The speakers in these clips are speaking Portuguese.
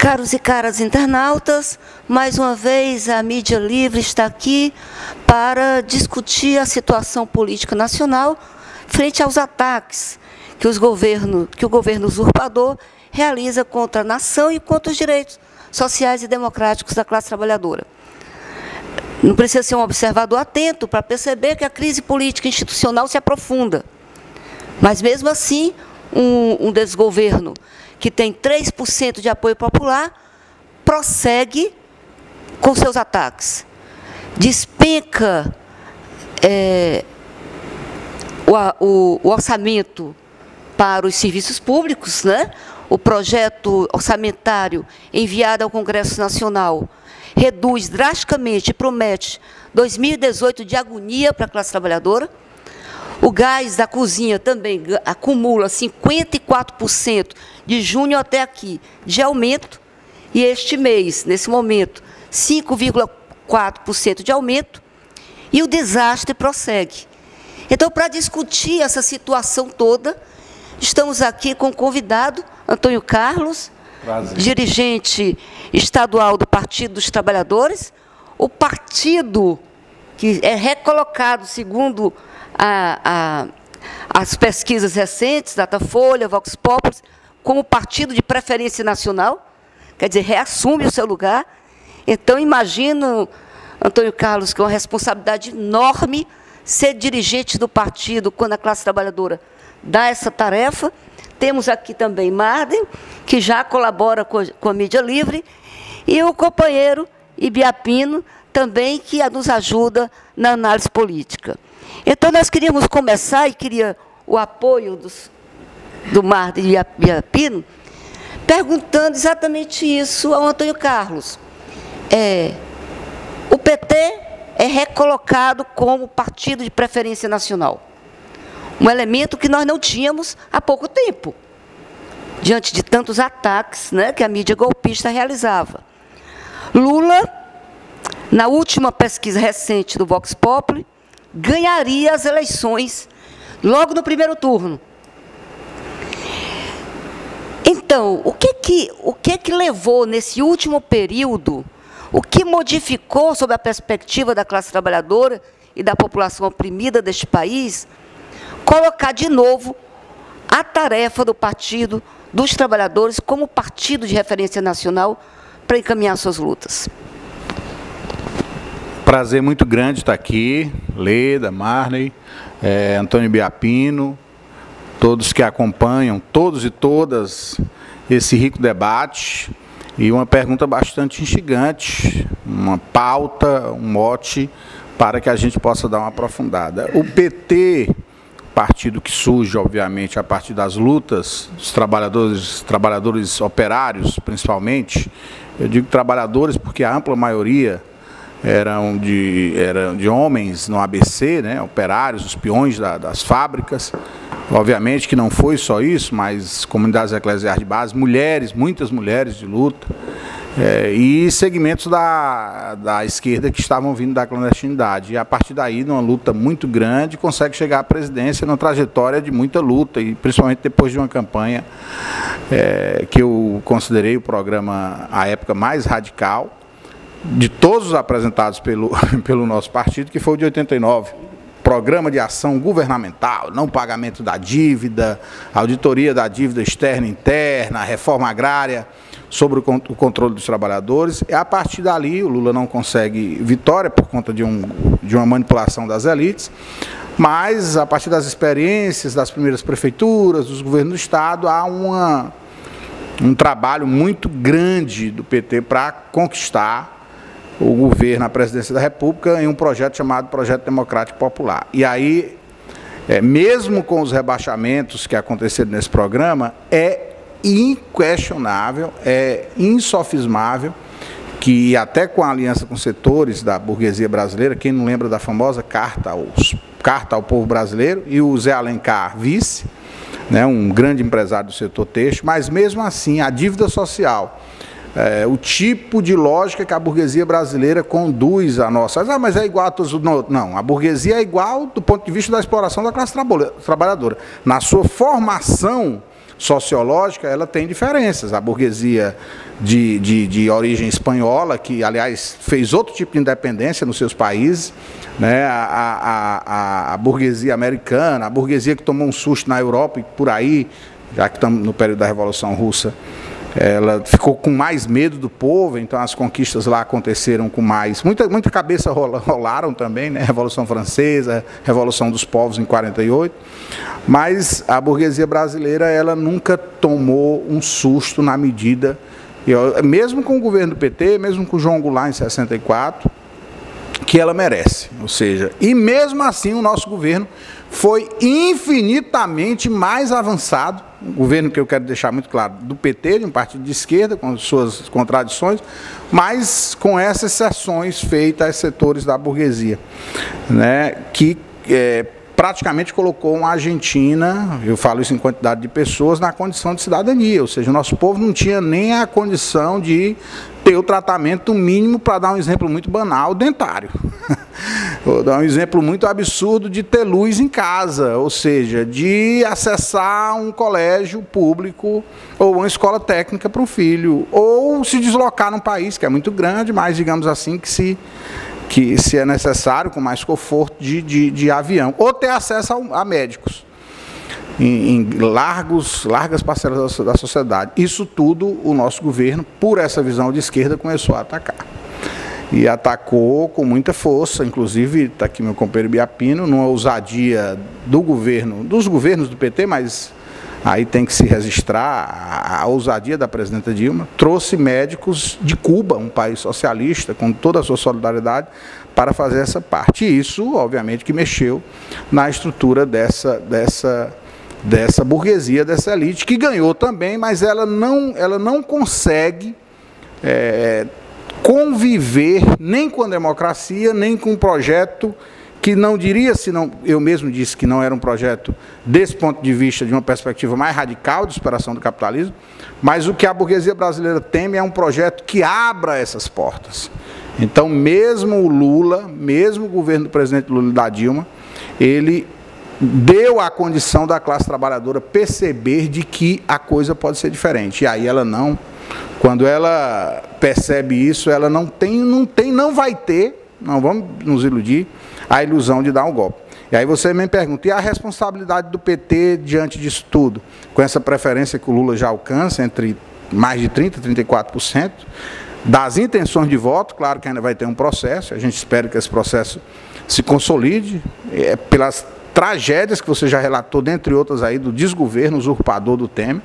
Caros e caras internautas, mais uma vez a mídia livre está aqui para discutir a situação política nacional frente aos ataques que o governo usurpador realiza contra a nação e contra os direitos sociais e democráticos da classe trabalhadora. Não precisa ser um observador atento para perceber que a crise política institucional se aprofunda. Mas, mesmo assim, um desgoverno que tem 3% de apoio popular, prossegue com seus ataques. Despenca o orçamento para os serviços públicos, né? O projeto orçamentário enviado ao Congresso Nacional reduz drasticamente e promete 2018 de agonia para a classe trabalhadora. O gás da cozinha também acumula 54% de junho até aqui de aumento, e este mês, nesse momento, 5,4% de aumento, e o desastre prossegue. Então, para discutir essa situação toda, estamos aqui com o convidado, Antônio Carlos, dirigente estadual do Partido dos Trabalhadores, o partido que é recolocado, segundo as pesquisas recentes, Datafolha, Vox Populi, como partido de preferência nacional, quer dizer, reassume o seu lugar. Então, imagino, Antônio Carlos, que é uma responsabilidade enorme ser dirigente do partido quando a classe trabalhadora dá essa tarefa. Temos aqui também Marden, que já colabora com a mídia livre, e o companheiro Ibiapino, também, que nos ajuda na análise política. Então, nós queríamos começar, e queria o apoio do Marden e Ibiapino, perguntando exatamente isso ao Antônio Carlos. O PT é recolocado como partido de preferência nacional. Um elemento que nós não tínhamos há pouco tempo, diante de tantos ataques, né, que a mídia golpista realizava. Lula, na última pesquisa recente do Vox Populi, ganharia as eleições logo no primeiro turno. Então, o que levou nesse último período, o que modificou sob a perspectiva da classe trabalhadora e da população oprimida deste país, colocar de novo a tarefa do Partido dos Trabalhadores como partido de referência nacional para encaminhar suas lutas? Prazer muito grande estar aqui, Leda, Marney, Antônio Biapino, todos que acompanham, todos e todas, esse rico debate, e uma pergunta bastante instigante, uma pauta, um mote, para que a gente possa dar uma aprofundada. O PT, partido que surge, obviamente, a partir das lutas dos trabalhadores operários, principalmente, eu digo trabalhadores porque a ampla maioria eram de homens no ABC, né, operários, os peões das fábricas. Obviamente que não foi só isso, mas comunidades eclesiais de base, mulheres, muitas mulheres de luta, e segmentos da esquerda que estavam vindo da clandestinidade. E a partir daí, numa luta muito grande, consegue chegar à presidência numa trajetória de muita luta, e principalmente depois de uma campanha que eu considerei o programa, à época, mais radical, de todos os apresentados pelo nosso partido, que foi o de 89. Programa de ação governamental, não pagamento da dívida, auditoria da dívida externa e interna, reforma agrária sobre o controle dos trabalhadores. E a partir dali, o Lula não consegue vitória por conta de uma manipulação das elites, mas a partir das experiências das primeiras prefeituras, dos governos do Estado, há um trabalho muito grande do PT para conquistar o governo, a presidência da República, em um projeto chamado Projeto Democrático Popular. E aí, mesmo com os rebaixamentos que aconteceram nesse programa, é inquestionável, é insofismável, que até com a aliança com setores da burguesia brasileira, quem não lembra da famosa Carta ao Povo Brasileiro, e o Zé Alencar, vice, né, um grande empresário do setor têxtil, mas mesmo assim, a dívida social, o tipo de lógica que a burguesia brasileira conduz a nossa. Mas é igual a todos. Não, a burguesia é igual do ponto de vista da exploração da classe trabalhadora. Na sua formação sociológica, ela tem diferenças. A burguesia de origem espanhola, que, aliás, fez outro tipo de independência nos seus países, né? A burguesia americana, a burguesia que tomou um susto na Europa e por aí, já que estamos no período da Revolução Russa, ela ficou com mais medo do povo, então as conquistas lá aconteceram com mais... Muita cabeça rolaram também, né? Revolução Francesa, Revolução dos Povos em 48, mas a burguesia brasileira, ela nunca tomou um susto na medida... mesmo com o governo do PT, mesmo com o João Goulart em 64, que ela merece. Ou seja, e mesmo assim o nosso governo foi infinitamente mais avançado, um governo que eu quero deixar muito claro, do PT, de um partido de esquerda, com suas contradições, mas com essas exceções feitas a setores da burguesia, né, que praticamente colocou uma Argentina, eu falo isso em quantidade de pessoas, na condição de cidadania, ou seja, o nosso povo não tinha nem a condição de ter o tratamento mínimo, para dar um exemplo muito banal, dentário. Vou dar um exemplo muito absurdo de ter luz em casa, ou seja, de acessar um colégio público ou uma escola técnica para o filho, ou se deslocar num país que é muito grande, mas digamos assim que se é necessário, com mais conforto de avião, ou ter acesso a médicos em largas parcelas da sociedade. Isso tudo o nosso governo, por essa visão de esquerda, começou a atacar. E atacou com muita força, inclusive, está aqui meu companheiro Biapino, numa ousadia dos governos do PT, mas aí tem que se registrar a ousadia da presidenta Dilma, trouxe médicos de Cuba, um país socialista, com toda a sua solidariedade, para fazer essa parte. E isso, obviamente, que mexeu na estrutura dessa burguesia, dessa elite, que ganhou também, mas ela não consegue conviver nem com a democracia, nem com um projeto que não diria, se não, eu mesmo disse que não era um projeto desse ponto de vista, de uma perspectiva mais radical de superação do capitalismo, mas o que a burguesia brasileira teme é um projeto que abra essas portas. Então, mesmo o Lula, mesmo o governo do presidente Lula e da Dilma, ele deu a condição da classe trabalhadora perceber de que a coisa pode ser diferente. E aí ela não, quando ela percebe isso, ela não vai ter, não vamos nos iludir, a ilusão de dar um golpe. E aí você me pergunta, e a responsabilidade do PT diante disso tudo? Com essa preferência que o Lula já alcança, entre mais de 30% e 34%, das intenções de voto, claro que ainda vai ter um processo, a gente espera que esse processo se consolide, pelas tragédias que você já relatou, dentre outras aí, do desgoverno usurpador do Temer.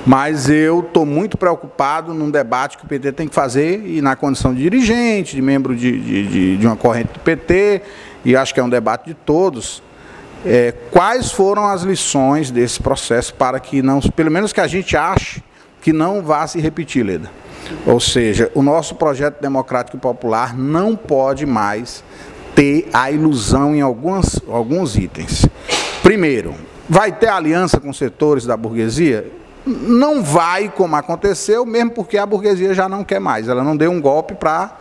Mas eu estou muito preocupado num debate que o PT tem que fazer, e na condição de dirigente, de membro de uma corrente do PT, e acho que é um debate de todos, quais foram as lições desse processo para que não, pelo menos que a gente ache que não vá se repetir, Leda. Ou seja, o nosso projeto democrático e popular não pode mais ter a ilusão em alguns itens. Primeiro, vai ter aliança com setores da burguesia? Não vai, como aconteceu, mesmo porque a burguesia já não quer mais. Ela não deu um golpe para,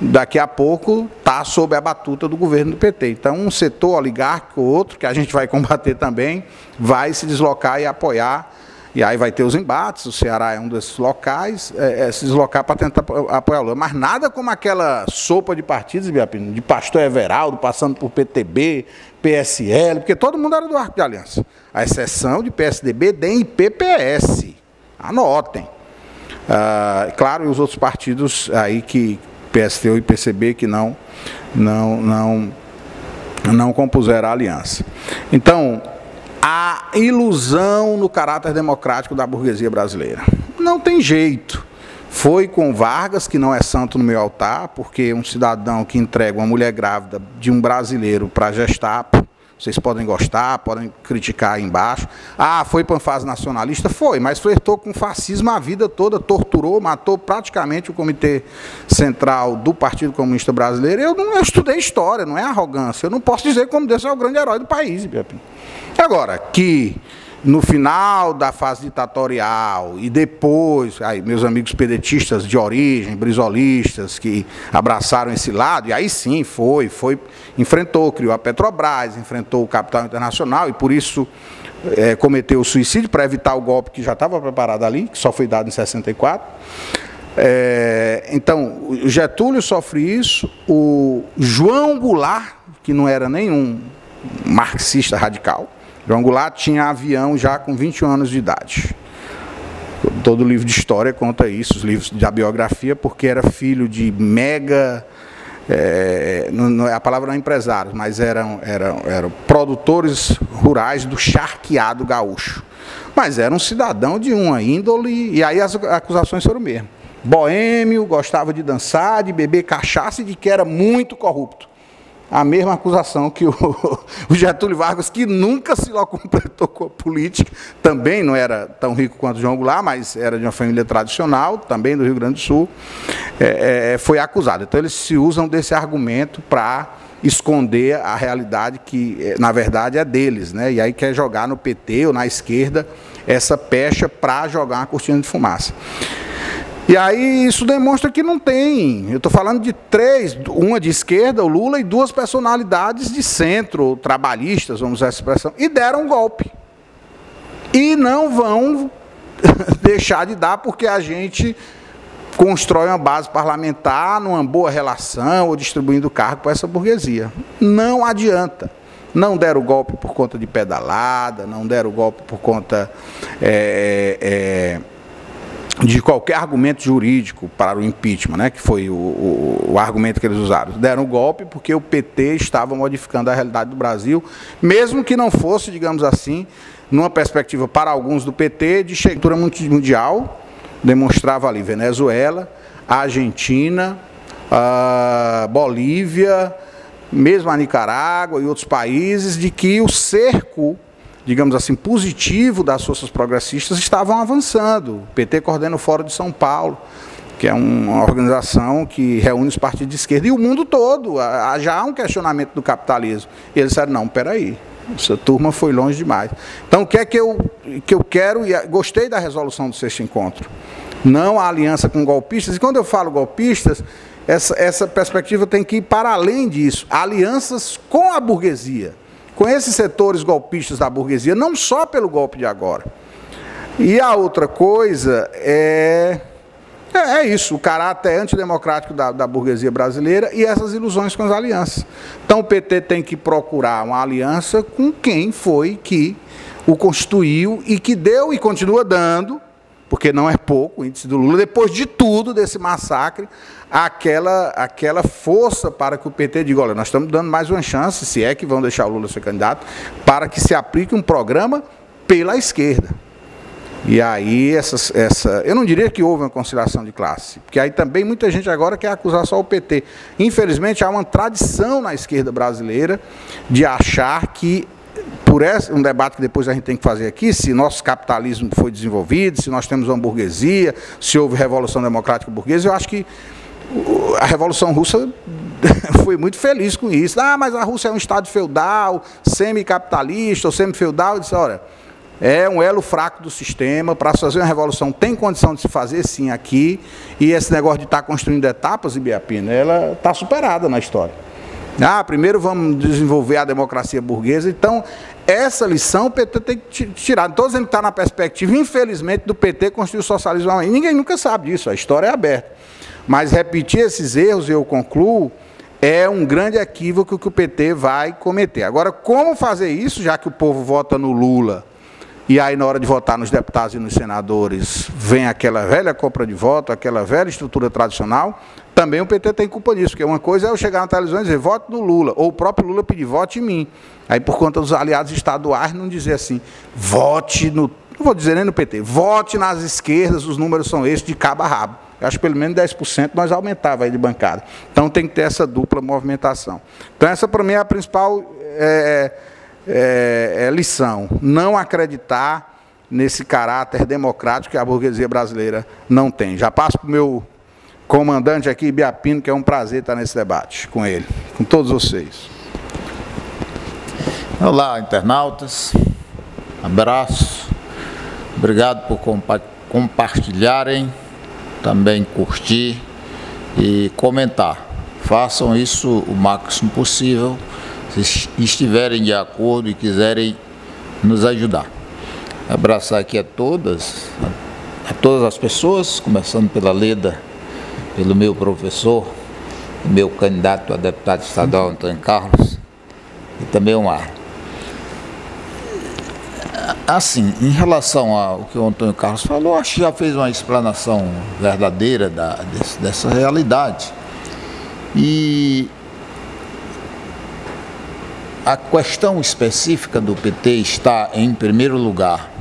daqui a pouco, estar sob a batuta do governo do PT. Então, um setor oligárquico, outro, que a gente vai combater também, vai se deslocar e apoiar. E aí vai ter os embates, o Ceará é um desses locais, se deslocar para tentar apoiar o Lula. Mas nada como aquela sopa de partidos, de pastor Everaldo, passando por PTB, PSL, porque todo mundo era do arco de aliança. A exceção de PSDB, DEM e PPS. Anotem. Claro, e os outros partidos aí, que PSTU e PCB, que não compuseram a aliança. Então, a ilusão no caráter democrático da burguesia brasileira. Não tem jeito. Foi com Vargas, que não é santo no meu altar, porque um cidadão que entrega uma mulher grávida de um brasileiro para a Gestapo, vocês podem gostar, podem criticar aí embaixo. Foi panfase nacionalista? Foi, mas flertou com fascismo a vida toda, torturou, matou praticamente o Comitê Central do Partido Comunista Brasileiro. Eu estudei história, não é arrogância. Eu não posso dizer como desse é o grande herói do país, Biapim. Agora, que no final da fase ditatorial e depois, aí, meus amigos pedetistas de origem, brizolistas, que abraçaram esse lado, e aí sim enfrentou, criou a Petrobras, enfrentou o capital internacional e por isso cometeu o suicídio para evitar o golpe que já estava preparado ali, que só foi dado em 64. Então, o Getúlio sofre isso, o João Goulart, que não era nenhum marxista radical, João Goulart tinha avião já com 21 anos de idade. Todo livro de história conta isso, os livros da biografia, porque era filho de mega... a palavra não é empresários, mas eram produtores rurais do charqueado gaúcho. Mas era um cidadão de uma índole, e aí as acusações foram mesmo. Boêmio, gostava de dançar, de beber cachaça e de que era muito corrupto. A mesma acusação que o Getúlio Vargas, que nunca se completou com a política, também não era tão rico quanto João Goulart, mas era de uma família tradicional, também do Rio Grande do Sul, foi acusado. Então eles se usam desse argumento para esconder a realidade que, na verdade, é deles, né? E aí quer jogar no PT ou na esquerda essa pecha para jogar uma cortina de fumaça. E aí isso demonstra que não tem, eu estou falando de três, uma de esquerda, o Lula, e duas personalidades de centro, trabalhistas, vamos usar essa expressão, e deram um golpe. E não vão deixar de dar porque a gente constrói uma base parlamentar numa boa relação ou distribuindo cargo para essa burguesia. Não adianta. Não deram o golpe por conta de pedalada, não deram o golpe por conta... de qualquer argumento jurídico para o impeachment, né, que foi o argumento que eles usaram. Deram o golpe porque o PT estava modificando a realidade do Brasil, mesmo que não fosse, digamos assim, numa perspectiva para alguns do PT, de chegada mundial, demonstrava ali Venezuela, Argentina, Bolívia, mesmo a Nicarágua e outros países, de que o cerco, digamos assim, positivo das forças progressistas estavam avançando. O PT coordena o Fórum de São Paulo, que é uma organização que reúne os partidos de esquerda, e o mundo todo. Já há um questionamento do capitalismo. E eles disseram, não, espera aí, essa turma foi longe demais. Então, o que é que eu quero, e gostei da resolução do 6º encontro, não a aliança com golpistas, e quando eu falo golpistas, essa perspectiva tem que ir para além disso, alianças com a burguesia, com esses setores golpistas da burguesia, não só pelo golpe de agora. E a outra coisa é isso, o caráter antidemocrático da burguesia brasileira e essas ilusões com as alianças. Então o PT tem que procurar uma aliança com quem foi que o constituiu e que deu e continua dando, porque não é pouco o índice do Lula, depois de tudo, desse massacre, aquela força para que o PT diga, olha, nós estamos dando mais uma chance, se é que vão deixar o Lula ser candidato, para que se aplique um programa pela esquerda. E aí, eu não diria que houve uma conciliação de classe, porque aí também muita gente agora quer acusar só o PT. Infelizmente, há uma tradição na esquerda brasileira de achar que, por um debate que depois a gente tem que fazer aqui, se nosso capitalismo foi desenvolvido, se nós temos uma burguesia, se houve revolução democrática burguesa, eu acho que a Revolução Russa foi muito feliz com isso. Ah, mas a Rússia é um estado feudal, semi-capitalista ou semi-feudal. Eu disse, olha, é um elo fraco do sistema, para se fazer uma revolução tem condição de se fazer sim aqui, e esse negócio de estar construindo etapas, Ibiapina, ela está superada na história. Primeiro vamos desenvolver a democracia burguesa, então essa lição o PT tem que tirar. Não estou dizendo que está na perspectiva, infelizmente, do PT construir o socialismo. Ninguém nunca sabe disso, a história é aberta. Mas repetir esses erros, eu concluo, é um grande equívoco que o PT vai cometer. Agora, como fazer isso, já que o povo vota no Lula, e aí na hora de votar nos deputados e nos senadores, vem aquela velha compra de voto, aquela velha estrutura tradicional, também o PT tem culpa disso, porque uma coisa é eu chegar na televisão e dizer, vote no Lula, ou o próprio Lula pedir, vote em mim. Aí, por conta dos aliados estaduais, não dizer assim, vote no... Não vou dizer nem no PT, vote nas esquerdas, os números são esses, de cabo a rabo. Eu acho que pelo menos 10% nós aumentava aí de bancada. Então tem que ter essa dupla movimentação. Então essa para mim é a principal lição. Não acreditar nesse caráter democrático que a burguesia brasileira não tem. Já passo para o meu comandante aqui, Ibiapino, que é um prazer estar nesse debate com ele, com todos vocês. Olá, internautas. Abraço. Obrigado por compartilharem, também curtir e comentar. Façam isso o máximo possível, se estiverem de acordo e quiserem nos ajudar. Abraçar aqui a todas as pessoas, começando pela Leda, pelo meu professor, meu candidato a deputado estadual, Antônio Carlos, e também o Mar. Assim, em relação ao que o Antônio Carlos falou, acho que já fez uma explanação verdadeira dessa realidade. E a questão específica do PT está, em primeiro lugar,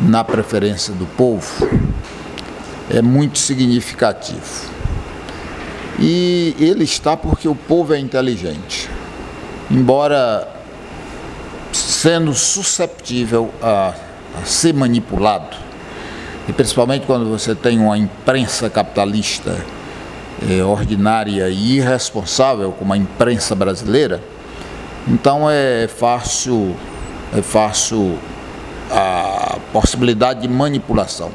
na preferência do povo, é muito significativo. E ele está porque o povo é inteligente, embora sendo susceptível a ser manipulado, e principalmente quando você tem uma imprensa capitalista ordinária e irresponsável como a imprensa brasileira, então é fácil a possibilidade de manipulação.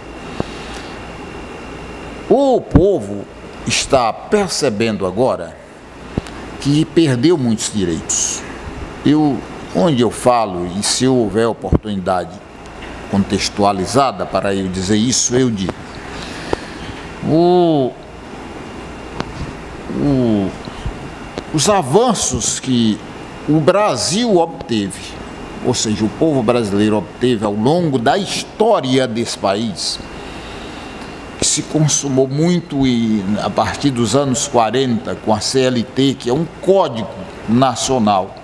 O povo está percebendo agora que perdeu muitos direitos. Onde eu falo, e se houver oportunidade contextualizada para eu dizer isso, eu digo. Os avanços que o Brasil obteve, ou seja, o povo brasileiro obteve ao longo da história desse país, que se consumou muito a partir dos anos 40, com a CLT, que é um código nacional,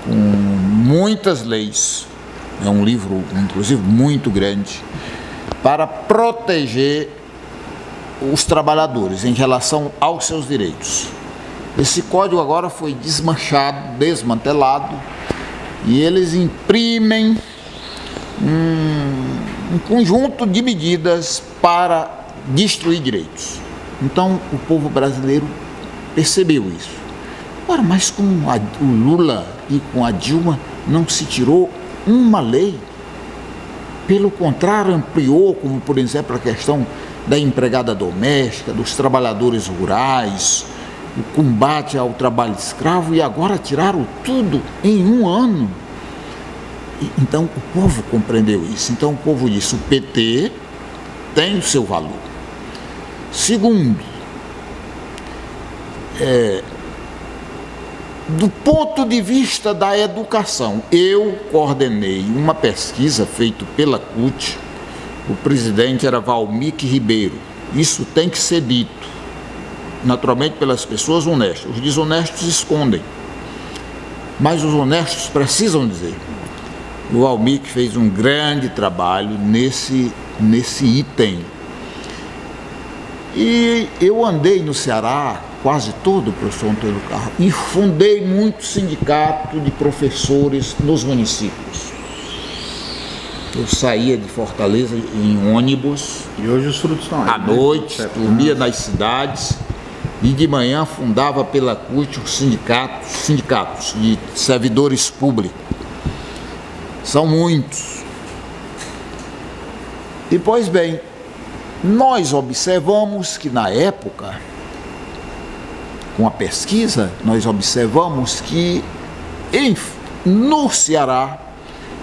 com muitas leis, é um livro, inclusive, muito grande, para proteger os trabalhadores em relação aos seus direitos. Esse código agora foi desmanchado, desmantelado, e eles imprimem um conjunto de medidas para destruir direitos. Então, o povo brasileiro percebeu isso. Ora, mas com o Lula e com a Dilma não se tirou uma lei. Pelo contrário, ampliou, como por exemplo a questão da empregada doméstica, dos trabalhadores rurais, o combate ao trabalho escravo, e agora tiraram tudo em um ano. Então o povo compreendeu isso. Então o povo disse: o PT tem o seu valor. Segundo, do ponto de vista da educação, eu coordenei uma pesquisa feita pela CUT, o presidente era Valmir Ribeiro. Isso tem que ser dito, naturalmente, pelas pessoas honestas. Os desonestos escondem, mas os honestos precisam dizer. O Valmir fez um grande trabalho nesse item. E eu andei no Ceará quase todo, professor Antônio Carlos, e fundei muito sindicato de professores nos municípios. Eu saía de Fortaleza em ônibus. E hoje os frutos estão aí. À noite, dormia nas cidades, e de manhã fundava pela CUT os sindicatos de servidores públicos. São muitos. E, pois bem, nós observamos que na época, com a pesquisa, nós observamos que no Ceará,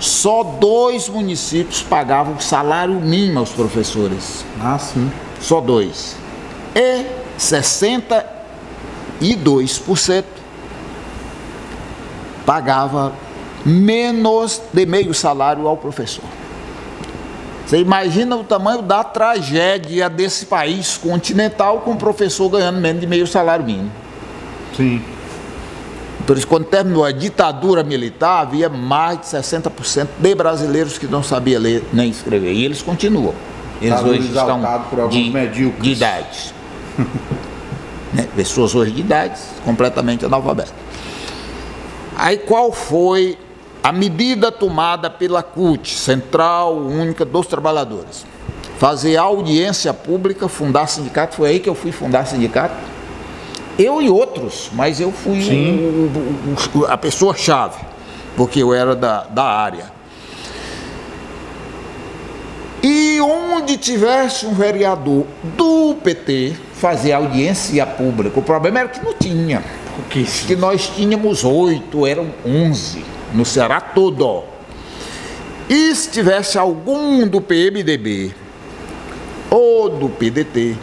só 2 municípios pagavam salário mínimo aos professores. Ah, sim. Só 2. E 62% pagava menos de meio salário ao professor. Você imagina o tamanho da tragédia desse país continental com o professor ganhando menos de meio salário mínimo. Sim. Por isso, quando terminou a ditadura militar, havia mais de 60% de brasileiros que não sabiam ler nem escrever. E eles continuam. Eles hoje estão de idade. Pessoas hoje de idade completamente analfabetas. Aí qual foi a medida tomada pela CUT, Central Única dos Trabalhadores? Fazer audiência pública, fundar sindicato. Foi aí que eu fui fundar sindicato. Eu e outros, mas eu fui a pessoa-chave. porque eu era da área. E onde tivesse um vereador do PT fazer audiência pública, o problema era que não tinha, que nós tínhamos 8, eram 11 no Ceará todo. E se tivesse algum do PMDB, ou do PDT,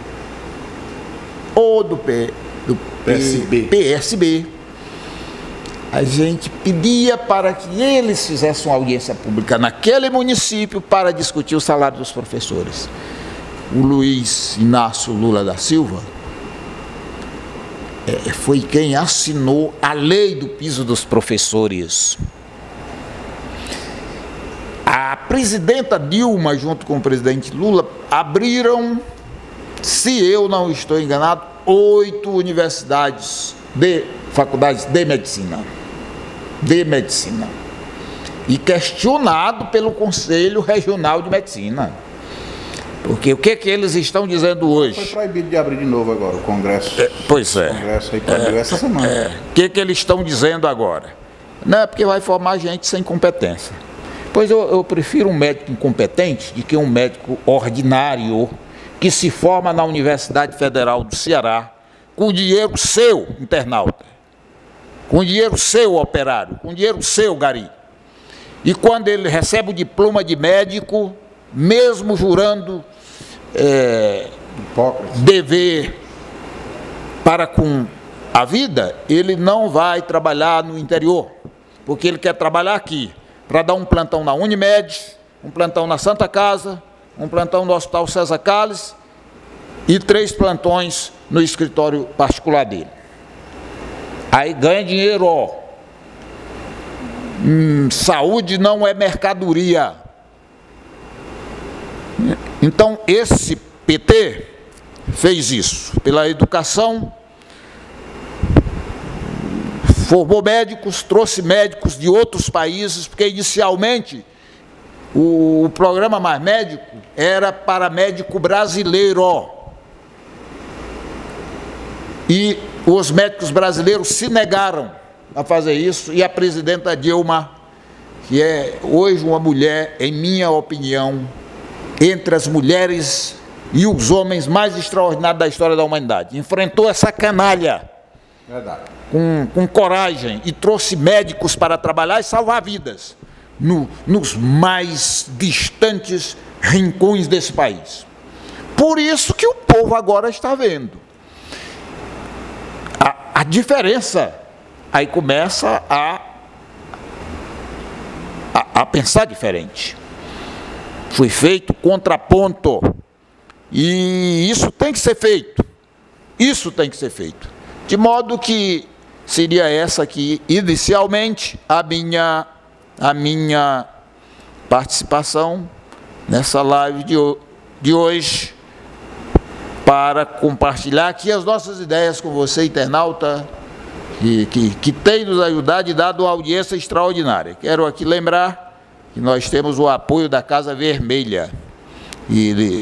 ou do PSB, a gente pedia para que eles fizessem uma audiência pública naquele município para discutir o salário dos professores. O Luiz Inácio Lula da Silva foi quem assinou a lei do piso dos professores. A presidenta Dilma, junto com o presidente Lula, abriram, se eu não estou enganado, 8 universidades faculdades de medicina, e questionado pelo Conselho Regional de Medicina, porque o que eles estão dizendo hoje? Foi proibido de abrir de novo agora o Congresso. Pois é. O Congresso aí proibiu essa semana. O que eles estão dizendo agora? Não é porque vai formar gente sem competência. Pois eu prefiro um médico incompetente do que um médico ordinário que se forma na Universidade Federal do Ceará com dinheiro seu, internauta, com dinheiro seu, operário, com dinheiro seu, gari. E quando ele recebe o diploma de médico, mesmo jurando dever para com a vida, ele não vai trabalhar no interior, porque ele quer trabalhar aqui, para dar um plantão na Unimed, um plantão na Santa Casa, um plantão no Hospital César Calles e 3 plantões no escritório particular dele. Aí ganha dinheiro, ó. Saúde não é mercadoria. Então, esse PT fez isso pela educação, formou médicos, trouxe médicos de outros países, porque inicialmente o programa Mais Médico era para médico brasileiro. E os médicos brasileiros se negaram a fazer isso, e a presidenta Dilma, que é hoje uma mulher, em minha opinião, entre as mulheres e os homens mais extraordinários da história da humanidade, enfrentou essa canalha com coragem e trouxe médicos para trabalhar e salvar vidas nos mais distantes rincões desse país. Por isso que o povo agora está vendo a diferença. Aí começa a pensar diferente. Foi feito contraponto, e isso tem que ser feito. Isso tem que ser feito. De modo que seria essa aqui, inicialmente, a minha participação nessa live de hoje, para compartilhar aqui as nossas ideias com você, internauta, que tem nos ajudado e dado uma audiência extraordinária. Quero aqui lembrar que nós temos o apoio da Casa Vermelha,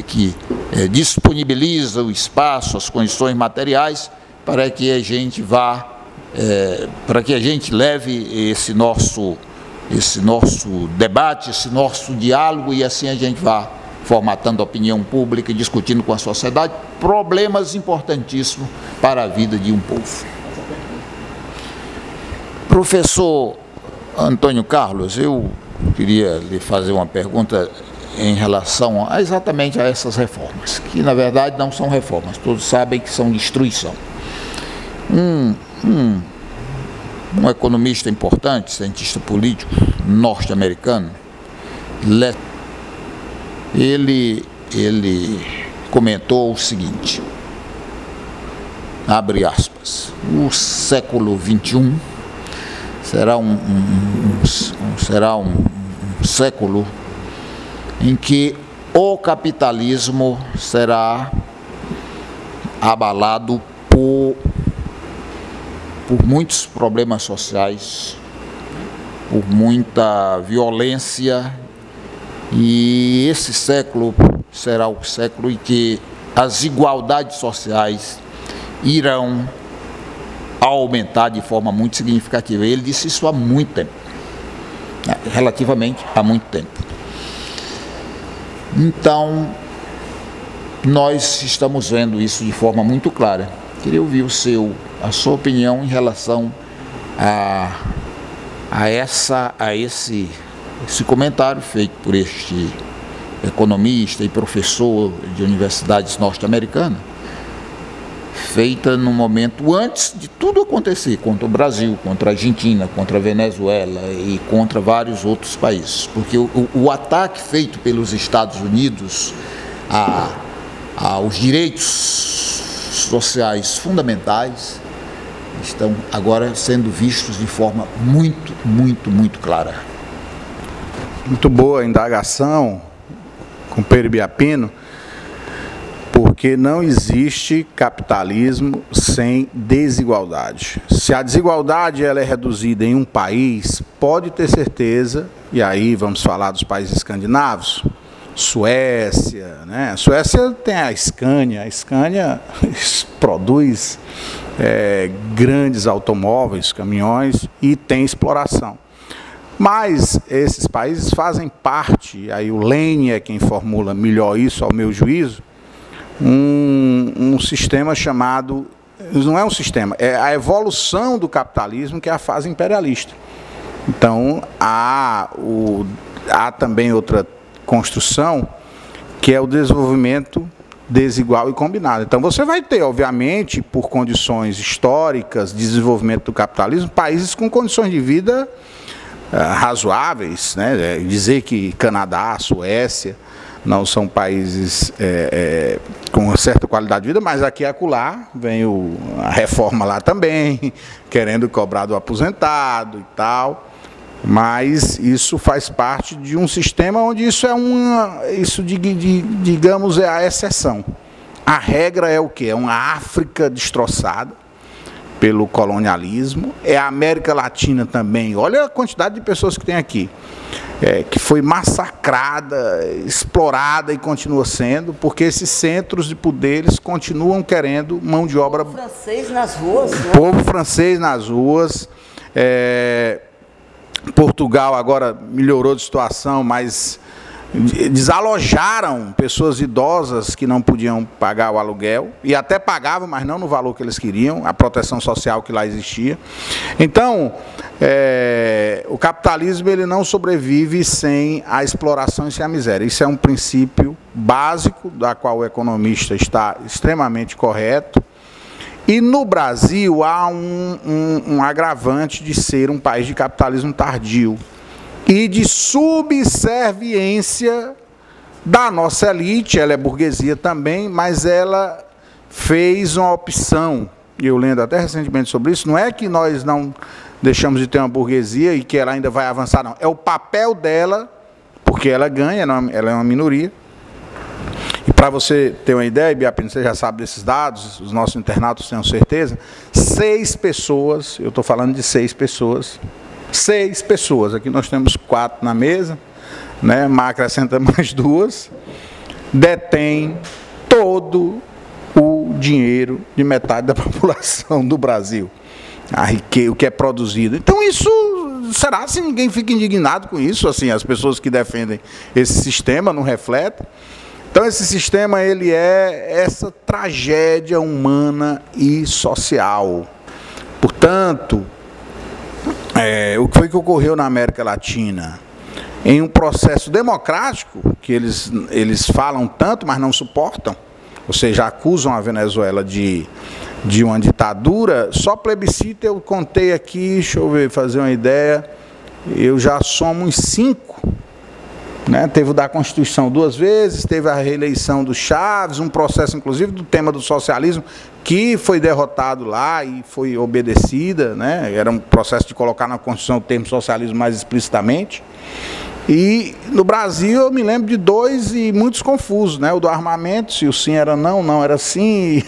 que disponibiliza o espaço, as condições materiais, para que a gente para que a gente leve esse nosso debate, esse nosso diálogo, e assim a gente vá formatando a opinião pública e discutindo com a sociedade problemas importantíssimos para a vida de um povo. Professor Antônio Carlos, eu queria lhe fazer uma pergunta em relação exatamente a essas reformas, que na verdade não são reformas, todos sabem que são destruição. Um economista importante, cientista político norte-americano, ele comentou o seguinte, abre aspas, o século XXI será um século em que o capitalismo será abalado por muitos problemas sociais, por muita violência, e esse século será o século em que as desigualdades sociais irão aumentar de forma muito significativa. Ele disse isso há muito tempo. relativamente há muito tempo. Então, nós estamos vendo isso de forma muito clara. Queria ouvir a sua opinião em relação a esse comentário feito por este economista e professor de universidades norte-americanas, feita no momento antes de tudo acontecer contra o Brasil, contra a Argentina, contra a Venezuela e contra vários outros países. Porque o ataque feito pelos Estados Unidos aos direitos sociais fundamentais estão agora sendo vistos de forma muito, muito, muito clara. Muito boa a indagação, companheiro Biapino, porque não existe capitalismo sem desigualdade. Se a desigualdade ela é reduzida em um país, pode ter certeza, e aí vamos falar dos países escandinavos, Suécia, né? A Suécia tem a Scania produz grandes automóveis, caminhões, e tem exploração. Mas esses países fazem parte, aí o Lane é quem formula melhor isso, ao meu juízo, um sistema chamado, não é um sistema, é a evolução do capitalismo, que é a fase imperialista. Então, há também outra construção, que é o desenvolvimento desigual e combinado. Então, você vai ter, obviamente, por condições históricas de desenvolvimento do capitalismo, países com condições de vida razoáveis, né? Dizer que Canadá, Suécia não são países com certa qualidade de vida, mas aqui e acolá vem a reforma lá também, querendo cobrar do aposentado e tal, mas isso faz parte de um sistema onde digamos, é a exceção. A regra é o quê? É uma África destroçada pelo colonialismo, é a América Latina também. Olha a quantidade de pessoas que tem aqui, que foi massacrada, explorada e continua sendo, porque esses centros de poderes continuam querendo mão de obra. Povo francês nas ruas, né? Povo francês nas ruas. Portugal agora melhorou de situação, mas desalojaram pessoas idosas que não podiam pagar o aluguel, e até pagavam, mas não no valor que eles queriam, a proteção social que lá existia. Então, o capitalismo ele não sobrevive sem a exploração e sem a miséria. Isso é um princípio básico, da qual o economista está extremamente correto. E no Brasil há um agravante de ser um país de capitalismo tardio e de subserviência da nossa elite. Ela é burguesia também, mas ela fez uma opção, e eu lendo até recentemente sobre isso, não é que nós não deixamos de ter uma burguesia e que ela ainda vai avançar, não. É o papel dela, porque ela ganha, ela é uma minoria. E para você ter uma ideia, Biapino, você já sabe desses dados, os nossos internautas tenham certeza, 6 pessoas, eu estou falando de 6 pessoas, 6 pessoas, aqui nós temos 4 na mesa, né, mas acrescenta mais 2, detém todo o dinheiro de metade da população do Brasil, o que é produzido. Então isso, será se ninguém fica indignado com isso? Assim, as pessoas que defendem esse sistema não refletem? Então esse sistema ele é essa tragédia humana e social. Portanto, o que foi que ocorreu na América Latina? Em um processo democrático, que eles falam tanto, mas não suportam, ou seja, acusam a Venezuela de uma ditadura, só plebiscito eu contei aqui, deixa eu ver, fazer uma ideia, eu já somo uns 5, né? Teve o da Constituição 2 vezes, teve a reeleição do Chaves, um processo inclusive do tema do socialismo, que foi derrotado lá e foi obedecida, né? Era um processo de colocar na Constituição o termo socialismo mais explicitamente. E no Brasil eu me lembro de 2 e muitos confusos, né? O do armamento, se o sim era não, não era sim,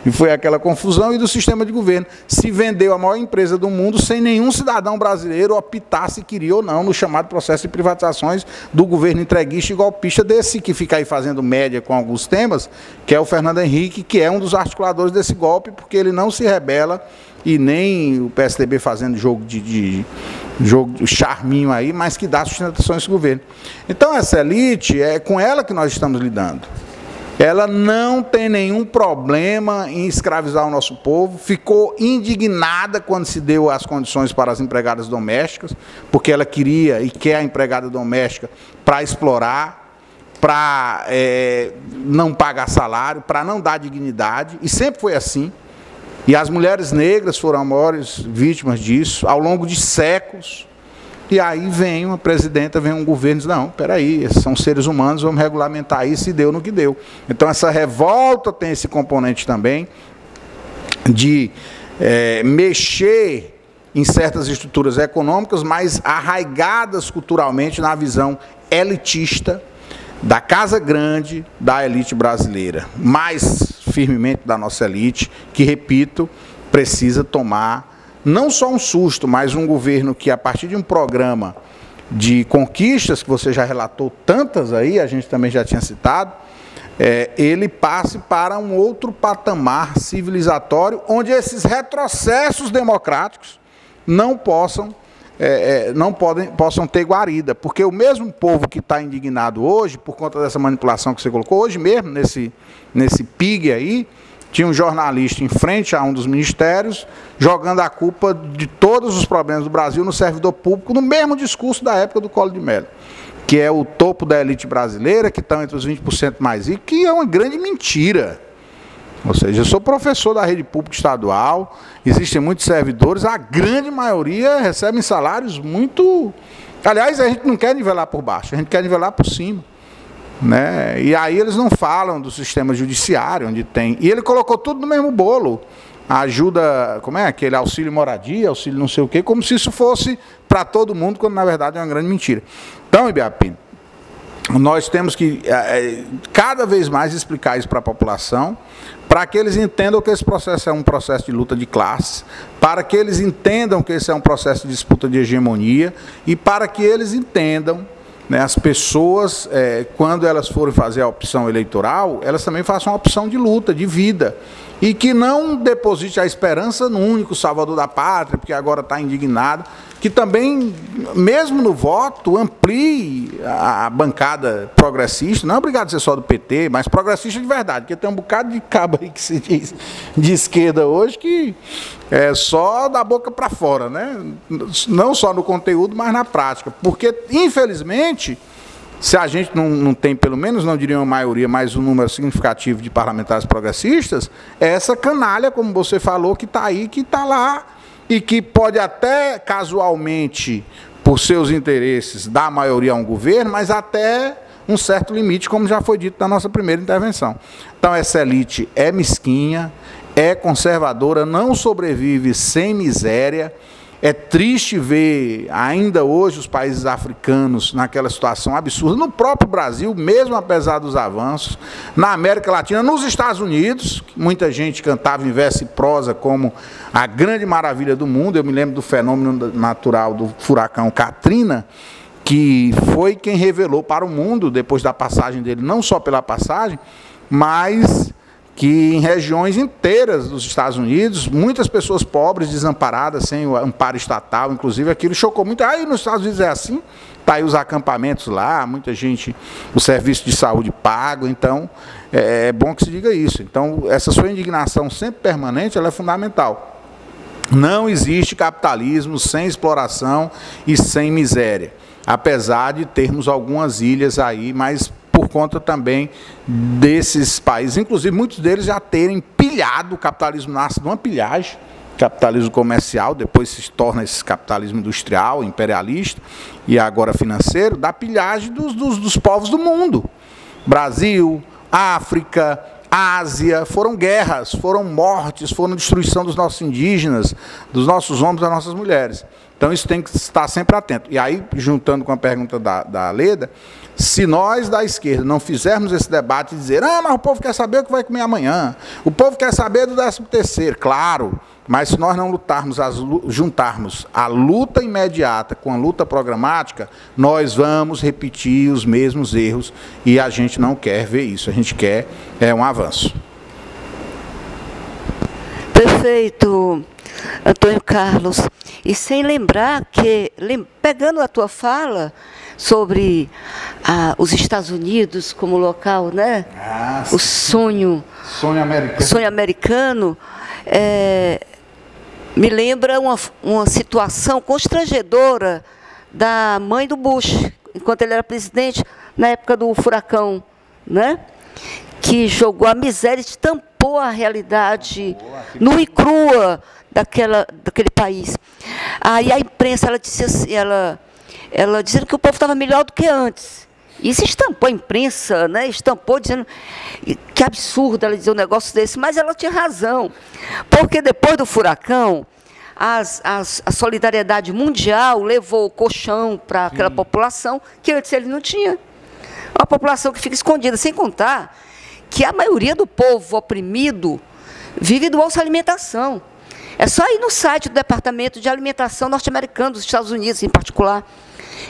e foi aquela confusão, e do sistema de governo. Se vendeu a maior empresa do mundo sem nenhum cidadão brasileiro optar se queria ou não no chamado processo de privatizações do governo entreguista e golpista, desse que fica aí fazendo média com alguns temas, que é o Fernando Henrique, que é um dos articuladores desse golpe, porque ele não se rebela, e nem o PSDB fazendo jogo de jogo charminho aí, mas que dá sustentação a esse governo. Então essa elite, é com ela que nós estamos lidando. Ela não tem nenhum problema em escravizar o nosso povo, ficou indignada quando se deu as condições para as empregadas domésticas, porque ela queria e quer a empregada doméstica para explorar, para não pagar salário, para não dar dignidade, e sempre foi assim. E as mulheres negras foram as maiores vítimas disso, ao longo de séculos. E aí vem uma presidenta, vem um governo e diz, não, peraí, esses são seres humanos, vamos regulamentar isso, e deu no que deu. Então essa revolta tem esse componente também de mexer em certas estruturas econômicas, mas arraigadas culturalmente na visão elitista da Casa Grande, da elite brasileira. Mais firmemente da nossa elite, que, repito, precisa tomar não só um susto, mas um governo que, a partir de um programa de conquistas, que você já relatou tantas aí, a gente também já tinha citado, ele passe para um outro patamar civilizatório, onde esses retrocessos democráticos não possam ter guarida. Porque o mesmo povo que está indignado hoje, por conta dessa manipulação que você colocou, hoje mesmo, nesse PIG aí, tinha um jornalista em frente a um dos ministérios, jogando a culpa de todos os problemas do Brasil no servidor público, no mesmo discurso da época do Collor de Mello, que é o topo da elite brasileira, que estão entre os 20% mais ricos, que é uma grande mentira. Ou seja, eu sou professor da rede pública estadual, existem muitos servidores, a grande maioria recebem salários muito... Aliás, a gente não quer nivelar por baixo, a gente quer nivelar por cima. Né? E aí eles não falam do sistema judiciário, onde tem... E ele colocou tudo no mesmo bolo. A ajuda, como é? Aquele auxílio moradia, auxílio não sei o quê, como se isso fosse para todo mundo, quando na verdade é uma grande mentira. Então, Ibiapino, nós temos que cada vez mais explicar isso para a população, para que eles entendam que esse processo é um processo de luta de classes, para que eles entendam que esse é um processo de disputa de hegemonia, e para que eles entendam, né, as pessoas, quando elas forem fazer a opção eleitoral, elas também façam uma opção de luta, de vida, e que não deposite a esperança no único salvador da pátria, porque agora está indignado, que também, mesmo no voto, amplie a bancada progressista, não é obrigado a ser só do PT, mas progressista de verdade, porque tem um bocado de cabo aí que se diz de esquerda hoje, que é só da boca para fora, né? Não só no conteúdo, mas na prática, porque, infelizmente, se a gente não tem, pelo menos, não diria uma maioria, mas um número significativo de parlamentares progressistas, é essa canalha, como você falou, que está aí, que está lá, e que pode até, casualmente, por seus interesses, dar a maioria a um governo, mas até um certo limite, como já foi dito na nossa primeira intervenção. Então, essa elite é mesquinha, é conservadora, não sobrevive sem miséria. É triste ver ainda hoje os países africanos naquela situação absurda, no próprio Brasil, mesmo apesar dos avanços, na América Latina, nos Estados Unidos, muita gente cantava em verso e prosa como a grande maravilha do mundo. Eu me lembro do fenômeno natural do furacão Katrina, que foi quem revelou para o mundo, depois da passagem dele, não só pela passagem, mas que em regiões inteiras dos Estados Unidos, muitas pessoas pobres, desamparadas, sem o amparo estatal, inclusive aquilo chocou muito. Aí nos Estados Unidos é assim, está aí os acampamentos lá, muita gente, o serviço de saúde pago, então é bom que se diga isso. Então, essa sua indignação sempre permanente, ela é fundamental. Não existe capitalismo sem exploração e sem miséria, apesar de termos algumas ilhas aí, mas por conta também desses países, inclusive muitos deles já terem pilhado. O capitalismo nasce de uma pilhagem, capitalismo comercial, depois se torna esse capitalismo industrial, imperialista e agora financeiro, da pilhagem dos povos do mundo. Brasil, África, Ásia, foram guerras, foram mortes, foram destruição dos nossos indígenas, dos nossos homens, das nossas mulheres. Então isso tem que estar sempre atento. E aí, juntando com a pergunta da Leda, se nós da esquerda não fizermos esse debate e dizer, mas o povo quer saber o que vai comer amanhã, o povo quer saber do 13º, claro, mas se nós não juntarmos a luta imediata com a luta programática, nós vamos repetir os mesmos erros, e a gente não quer ver isso, a gente quer um avanço. Perfeito, Antônio Carlos. E sem lembrar que, pegando a tua fala sobre os Estados Unidos como local, né? O sonho americano, me lembra uma situação constrangedora da mãe do Bush, enquanto ele era presidente, na época do furacão, né? Que jogou a miséria, estampou a realidade nua e crua daquele país. Aí a imprensa, ela disse assim, ela dizendo que o povo estava melhor do que antes. Isso estampou a imprensa, né? Estampou dizendo que absurdo ela dizer um negócio desse, mas ela tinha razão. Porque depois do furacão, a solidariedade mundial levou o colchão para aquela população que antes ele não tinha. Uma população que fica escondida, sem contar que a maioria do povo oprimido vive do Bolsa Alimentação. É só ir no site do Departamento de Alimentação norte-americano, dos Estados Unidos em particular.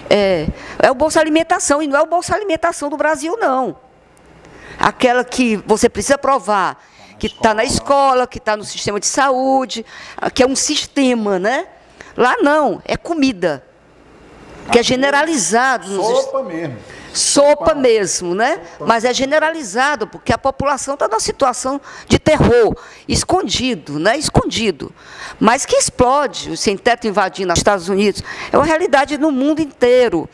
É o Bolsa Alimentação, e não é o Bolsa Alimentação do Brasil, não. Aquela que você precisa provar que está na escola, que está no sistema de saúde, que é um sistema, né? Lá não, é comida, que é generalizado. Sopa mesmo. Sopa mesmo, né? Mas é generalizado, porque a população está numa situação de terror, escondido, né? Escondido. Mas que explode, o sem-teto invadindo os Estados Unidos, é uma realidade no mundo inteiro.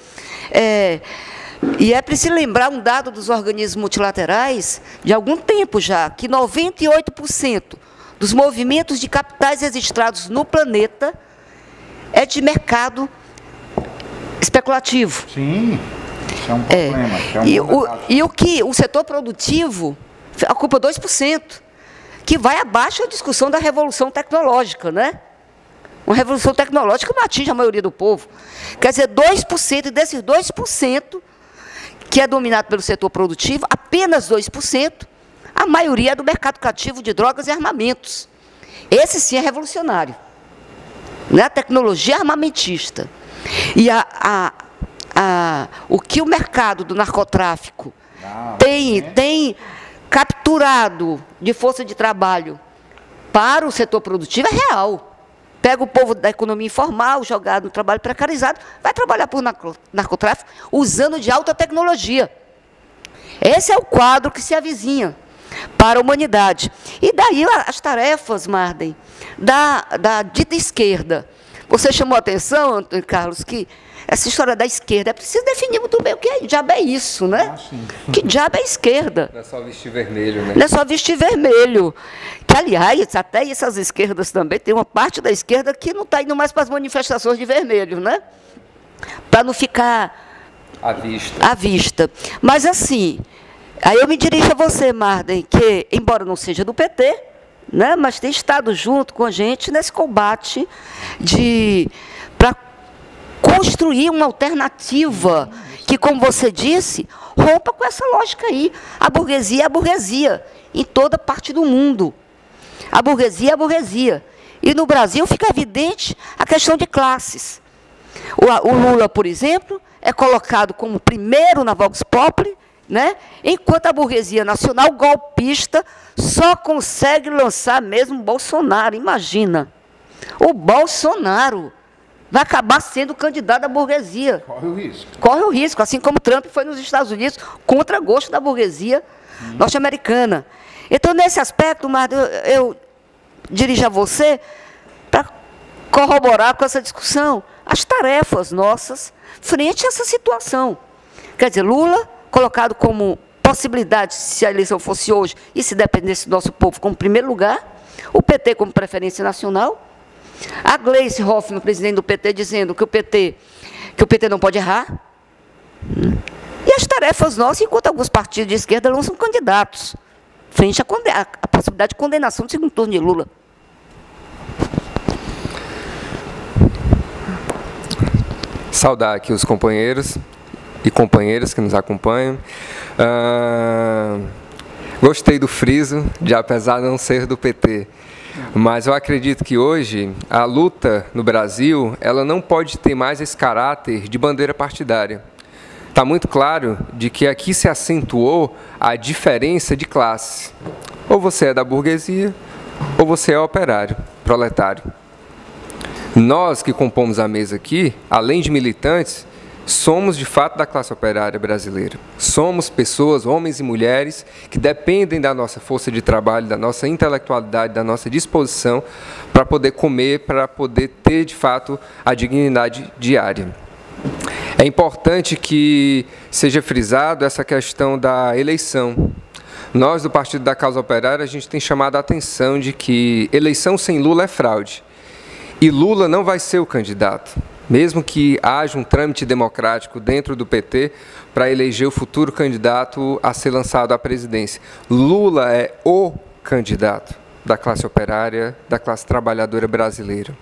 E é preciso lembrar um dado dos organismos multilaterais, de algum tempo já, que 98% dos movimentos de capitais registrados no planeta é de mercado especulativo. Sim. É um problema. O setor produtivo ocupa 2%, que vai abaixo da discussão da revolução tecnológica, né? Uma revolução tecnológica não atinge a maioria do povo. Quer dizer, 2%, e desses 2%, que é dominado pelo setor produtivo, apenas 2%, a maioria é do mercado cativo de drogas e armamentos. Esse sim é revolucionário. Né? A tecnologia armamentista. E o que o mercado do narcotráfico tem capturado de força de trabalho para o setor produtivo é real. Pega o povo da economia informal, jogado no trabalho precarizado, vai trabalhar por narcotráfico usando de alta tecnologia. Esse é o quadro que se avizinha para a humanidade. E daí as tarefas, Marden, da dita esquerda. Você chamou a atenção, Antônio Carlos, que essa história da esquerda, é preciso definir muito bem o que diabo é isso, né? Que diabo é esquerda? Não é só vestir vermelho, né? Não é só vestir vermelho. Que, aliás, até essas esquerdas também, tem uma parte da esquerda que não está indo mais para as manifestações de vermelho, né? Para não ficar à vista. Mas, assim, aí eu me dirijo a você, Marden, que, embora não seja do PT, né, mas tem estado junto com a gente nesse combate para construir uma alternativa que, como você disse, rompa com essa lógica aí. A burguesia é a burguesia, em toda parte do mundo. A burguesia é a burguesia. E no Brasil fica evidente a questão de classes. O Lula, por exemplo, é colocado como primeiro na Vox Populi, né? Enquanto a burguesia nacional golpista só consegue lançar mesmo Bolsonaro. Imagina, o Bolsonaro vai acabar sendo candidato à burguesia. Corre o risco. Corre o risco, assim como Trump foi nos Estados Unidos, contra gosto da burguesia norte-americana. Então, nesse aspecto, Marden, eu dirijo a você para corroborar com essa discussão as tarefas nossas frente a essa situação. Quer dizer, Lula colocado como possibilidade, se a eleição fosse hoje, e se dependesse do nosso povo como primeiro lugar, o PT como preferência nacional, a Gleice Hoffmann, presidente do PT, dizendo que o PT não pode errar, e as tarefas nossas, enquanto alguns partidos de esquerda lançam candidatos, frente à possibilidade de condenação do segundo turno de Lula. Saudar aqui os companheiros e companheiras que nos acompanham. Gostei do friso, apesar de não ser do PT. Mas eu acredito que hoje a luta no Brasil, ela não pode ter mais esse caráter de bandeira partidária. Está muito claro de que aqui se acentuou a diferença de classe. Ou você é da burguesia, ou você é operário, proletário. Nós que compomos a mesa aqui, além de militantes, somos de fato da classe operária brasileira. Somos pessoas, homens e mulheres, que dependem da nossa força de trabalho, da nossa intelectualidade, da nossa disposição para poder comer, para poder ter de fato a dignidade diária. É importante que seja frisado essa questão da eleição. Nós, do Partido da Causa Operária, a gente tem chamado a atenção de que eleição sem Lula é fraude. E Lula não vai ser o candidato, mesmo que haja um trâmite democrático dentro do PT para eleger o futuro candidato a ser lançado à presidência. Lula é o candidato da classe operária, da classe trabalhadora brasileira.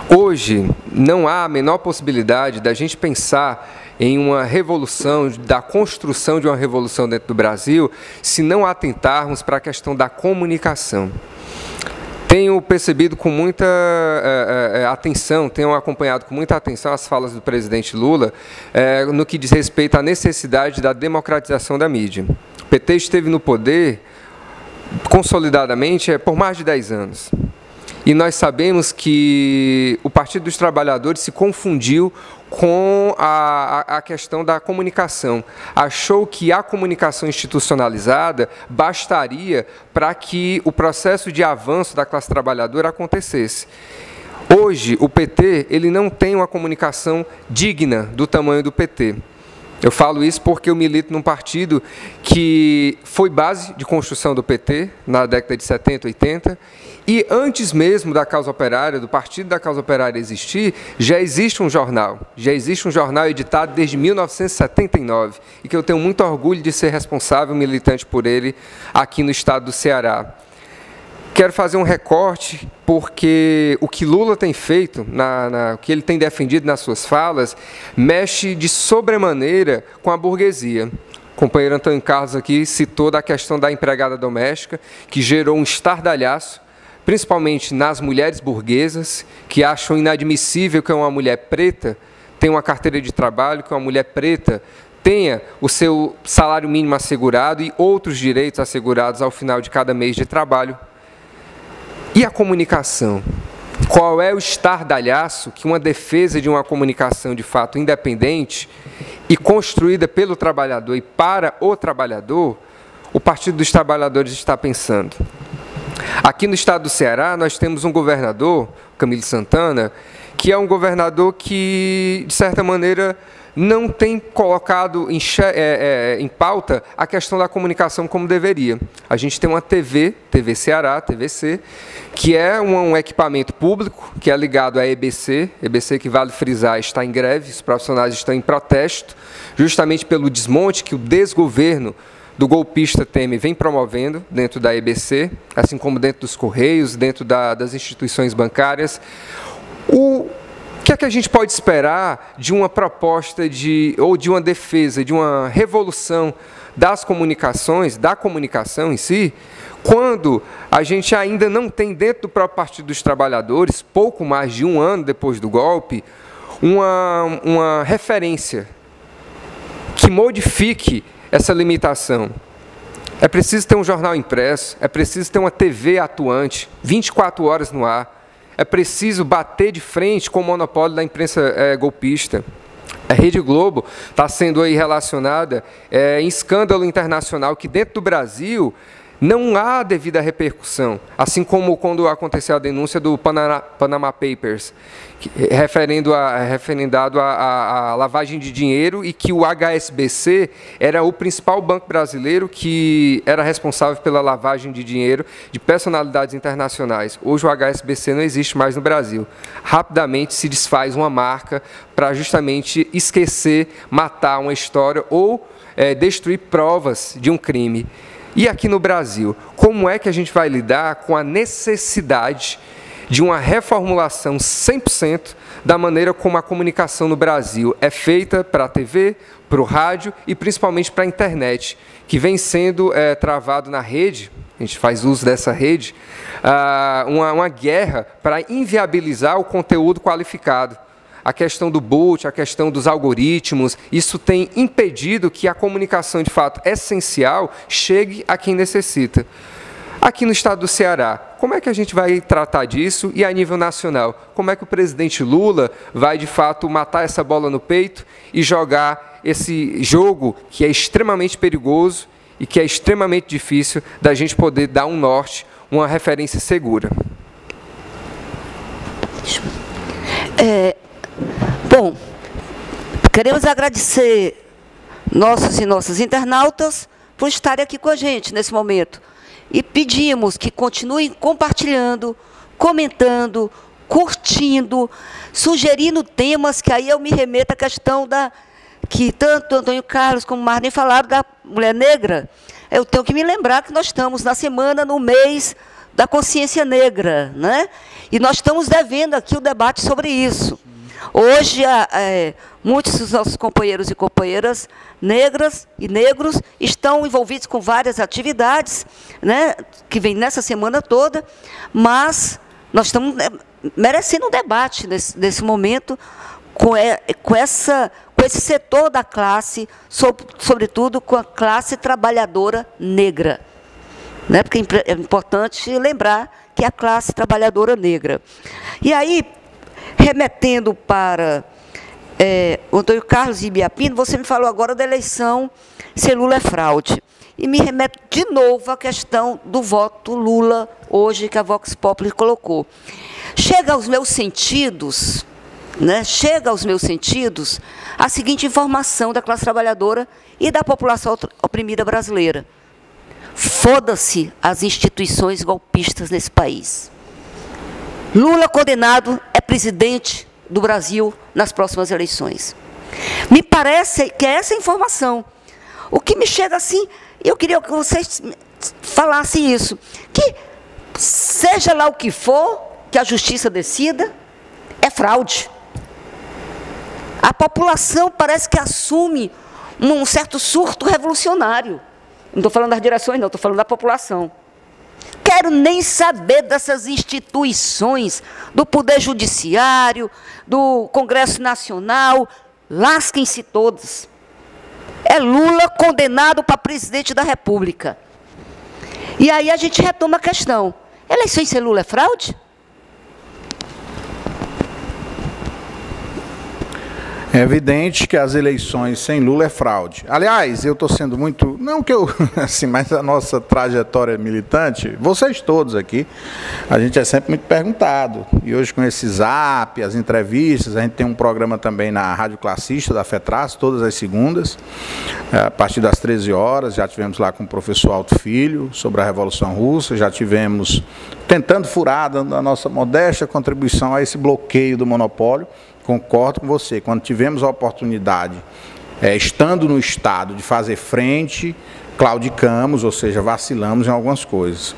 Hoje, não há a menor possibilidade da gente pensar em uma revolução, da construção de uma revolução dentro do Brasil, se não atentarmos para a questão da comunicação. Tenho percebido com muita atenção, tenho acompanhado com muita atenção as falas do presidente Lula no que diz respeito à necessidade da democratização da mídia. O PT esteve no poder, consolidadamente, por mais de 10 anos. E nós sabemos que o Partido dos Trabalhadores se confundiu com a questão da comunicação. Achou que a comunicação institucionalizada bastaria para que o processo de avanço da classe trabalhadora acontecesse. Hoje, o PT ele não tem uma comunicação digna do tamanho do PT. Eu falo isso porque eu milito num partido que foi base de construção do PT na década de 70, 80, e antes mesmo da Causa Operária, do Partido da Causa Operária existir, já existe um jornal editado desde 1979, e que eu tenho muito orgulho de ser responsável, militante por ele, aqui no estado do Ceará. Quero fazer um recorte, porque o que Lula tem feito, o que ele tem defendido nas suas falas, mexe de sobremaneira com a burguesia. O companheiro Antônio Carlos aqui citou da questão da empregada doméstica, que gerou um estardalhaço, principalmente nas mulheres burguesas, que acham inadmissível que uma mulher preta tenha uma carteira de trabalho, que uma mulher preta tenha o seu salário mínimo assegurado e outros direitos assegurados ao final de cada mês de trabalho. E a comunicação? Qual é o estardalhaço que uma defesa de uma comunicação de fato independente e construída pelo trabalhador e para o trabalhador, o Partido dos Trabalhadores está pensando? Aqui no estado do Ceará, nós temos um governador, Camilo Santana, que é um governador que, de certa maneira, não tem colocado em pauta a questão da comunicação como deveria. A gente tem uma TV Ceará, TVC, que é um equipamento público, que é ligado à EBC que, vale frisar, está em greve, os profissionais estão em protesto, justamente pelo desmonte que o desgoverno do golpista Temer vem promovendo dentro da EBC, assim como dentro dos Correios, dentro das instituições bancárias. O que é que a gente pode esperar de uma proposta ou de uma defesa, de uma revolução das comunicações, da comunicação em si, quando a gente ainda não tem dentro do próprio Partido dos Trabalhadores, pouco mais de um ano depois do golpe, uma referência que modifique essa limitação? É preciso ter um jornal impresso, é preciso ter uma TV atuante, 24 horas no ar, é preciso bater de frente com o monopólio da imprensa golpista. A Rede Globo está sendo aí relacionada em escândalo internacional que dentro do Brasil não há devida repercussão, assim como quando aconteceu a denúncia do Panama Papers, referendado a lavagem de dinheiro, e que o HSBC era o principal banco brasileiro que era responsável pela lavagem de dinheiro de personalidades internacionais. Hoje o HSBC não existe mais no Brasil. Rapidamente se desfaz uma marca para justamente esquecer, matar uma história ou destruir provas de um crime. E aqui no Brasil, como é que a gente vai lidar com a necessidade de uma reformulação 100% da maneira como a comunicação no Brasil é feita para a TV, para o rádio e principalmente para a internet, que vem sendo travado na rede, a gente faz uso dessa rede, uma guerra para inviabilizar o conteúdo qualificado. A questão do boot, a questão dos algoritmos, isso tem impedido que a comunicação, de fato, essencial, chegue a quem necessita. Aqui no estado do Ceará, como é que a gente vai tratar disso? E a nível nacional, como é que o presidente Lula vai, de fato, matar essa bola no peito e jogar esse jogo que é extremamente perigoso e que é extremamente difícil da gente poder dar um norte, uma referência segura? Bom, queremos agradecer nossos e nossas internautas por estarem aqui com a gente nesse momento. E pedimos que continuem compartilhando, comentando, curtindo, sugerindo temas, que aí eu me remeto à questão que tanto Antônio Carlos como Marney falaram da mulher negra. Eu tenho que me lembrar que nós estamos na semana, no mês da consciência negra, né? E nós estamos devendo aqui o debate sobre isso. Hoje, muitos dos nossos companheiros e companheiras negras e negros estão envolvidos com várias atividades, né, que vem nessa semana toda, mas nós estamos merecendo um debate nesse momento com esse setor da classe, sobretudo com a classe trabalhadora negra, né, porque é importante lembrar que é a classe trabalhadora negra. E aí, remetendo para o Antônio Carlos e Ibiapino, você me falou agora da eleição se Lula é fraude. E me remete de novo à questão do voto Lula, hoje, que a Vox Populi colocou. Chega aos meus sentidos, né, a seguinte informação da classe trabalhadora e da população oprimida brasileira. Foda-se as instituições golpistas nesse país. Lula condenado é presidente do Brasil nas próximas eleições. Me parece que é essa informação. O que me chega assim, eu queria que vocês falassem isso, que seja lá o que for, que a justiça decida, é fraude. A população parece que assume um certo surto revolucionário. Não estou falando das direções, não, estou falando da população. Quero nem saber dessas instituições, do Poder Judiciário, do Congresso Nacional, lasquem-se todos. É Lula condenado para presidente da República. E aí a gente retoma a questão. Eleições sem Lula é fraude? É evidente que as eleições sem Lula é fraude. Aliás, eu estou sendo muito... Não que eu... assim, mas a nossa trajetória militante, vocês todos aqui, a gente é sempre muito perguntado. E hoje com esse zap, as entrevistas, a gente tem um programa também na Rádio Classista da FETRAS, todas as segundas, a partir das 13 horas. Já tivemos lá com o professor Alto Filho, sobre a Revolução Russa. Já tivemos tentando furar, dando a nossa modesta contribuição a esse bloqueio do monopólio. Concordo com você, quando tivemos a oportunidade, estando no Estado, de fazer frente, claudicamos, ou seja, vacilamos em algumas coisas.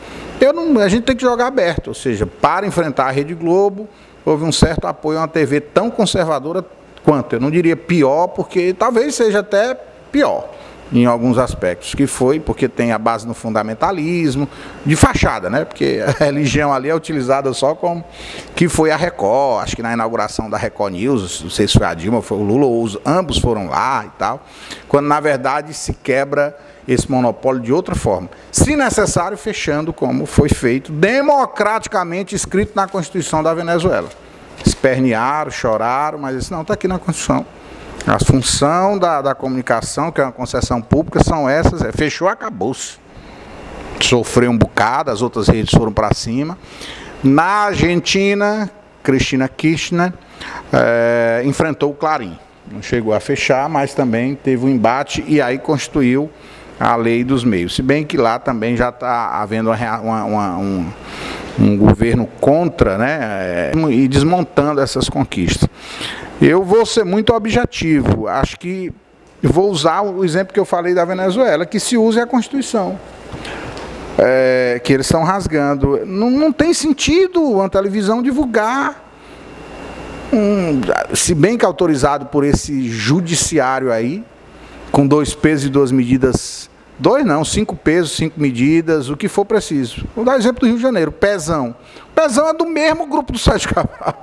A gente tem que jogar aberto, ou seja, para enfrentar a Rede Globo, houve um certo apoio a uma TV tão conservadora quanto, eu não diria pior, porque talvez seja até pior, em alguns aspectos, que foi porque tem a base no fundamentalismo, de fachada, né? Porque a religião ali é utilizada só como que foi a Record, acho que na inauguração da Record News, não sei se foi a Dilma, foi o Lula, ambos foram lá e tal, quando na verdade se quebra esse monopólio de outra forma, se necessário fechando como foi feito, democraticamente escrito na Constituição da Venezuela. Espernearam, choraram, mas isso não está aqui na Constituição. A função da comunicação, que é uma concessão pública, são essas, fechou, acabou-se. Sofreu um bocado, as outras redes foram para cima. Na Argentina, Cristina Kirchner enfrentou o Clarim. Não chegou a fechar, mas também teve um embate e aí constituiu a lei dos meios. Se bem que lá também já está havendo um governo contra, né, e desmontando essas conquistas. Eu vou ser muito objetivo, acho que vou usar o exemplo que eu falei da Venezuela, que se use a Constituição, que eles estão rasgando. Não tem sentido uma televisão divulgar, se bem que autorizado por esse judiciário aí, com 2 pesos e 2 medidas, 2 não, 5 pesos, 5 medidas, o que for preciso. Vou dar exemplo do Rio de Janeiro, Pezão. Pezão é do mesmo grupo do Sérgio Cabral.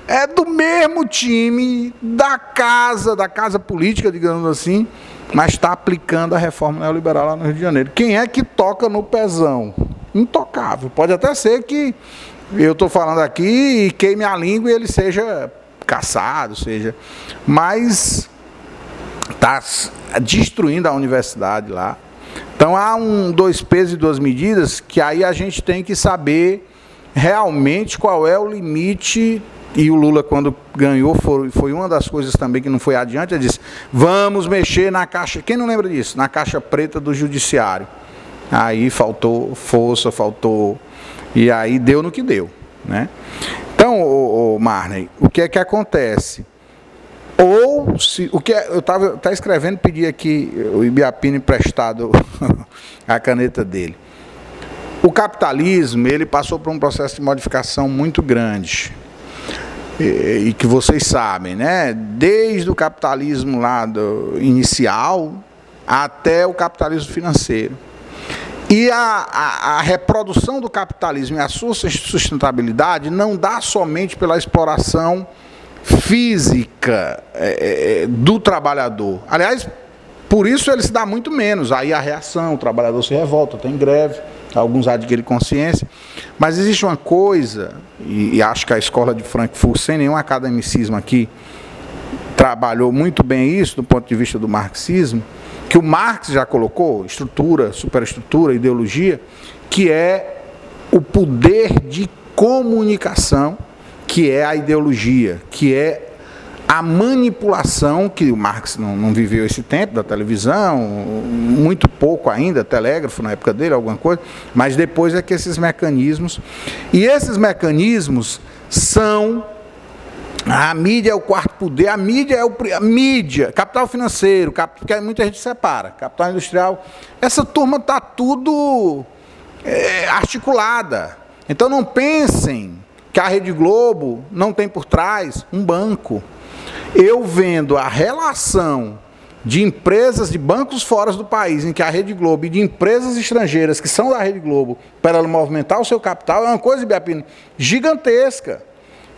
É do mesmo time, da casa política, digamos assim, mas está aplicando a reforma neoliberal lá no Rio de Janeiro. Quem é que toca no Pezão? intocável. Pode até ser que eu estou falando aqui e queime a língua e ele seja caçado, mas está destruindo a universidade lá. Então há dois pesos e duas medidas que aí a gente tem que saber realmente qual é o limite. E o Lula, quando ganhou, foi uma das coisas também que não foi adiante. Ele disse, vamos mexer na caixa, quem não lembra disso? Na caixa preta do judiciário. Aí faltou força, e aí deu no que deu, né? Então, Marney, o que é que acontece? Ou, o que eu estava escrevendo, pedi aqui o Ibiapino emprestado a caneta dele. O capitalismo, ele passou por um processo de modificação muito grande. E que vocês sabem, né? Desde o capitalismo lá inicial até o capitalismo financeiro. E a reprodução do capitalismo e a sua sustentabilidade não dá somente pela exploração física do trabalhador. Aliás, por isso ele se dá muito menos. Aí a reação, o trabalhador se revolta, tem greve, alguns adquirem consciência. Mas existe uma coisa, e acho que a escola de Frankfurt, sem nenhum academicismo aqui, trabalhou muito bem isso do ponto de vista do marxismo, que o Marx já colocou, estrutura, superestrutura, ideologia, que é o poder de comunicação, que é a ideologia, que é a manipulação, que o Marx não viveu esse tempo da televisão, muito pouco ainda, telégrafo na época dele, alguma coisa, mas depois é que esses mecanismos, e esses mecanismos são, a mídia é o quarto poder, a mídia é mídia, capital financeiro, que muita gente separa, capital industrial, essa turma está tudo articulada. Então não pensem que a Rede Globo não tem por trás um banco. Eu vendo a relação de empresas, de bancos fora do país, em que a Rede Globo e de empresas estrangeiras que são da Rede Globo, para ela movimentar o seu capital, é uma coisa, Ibiapino, gigantesca.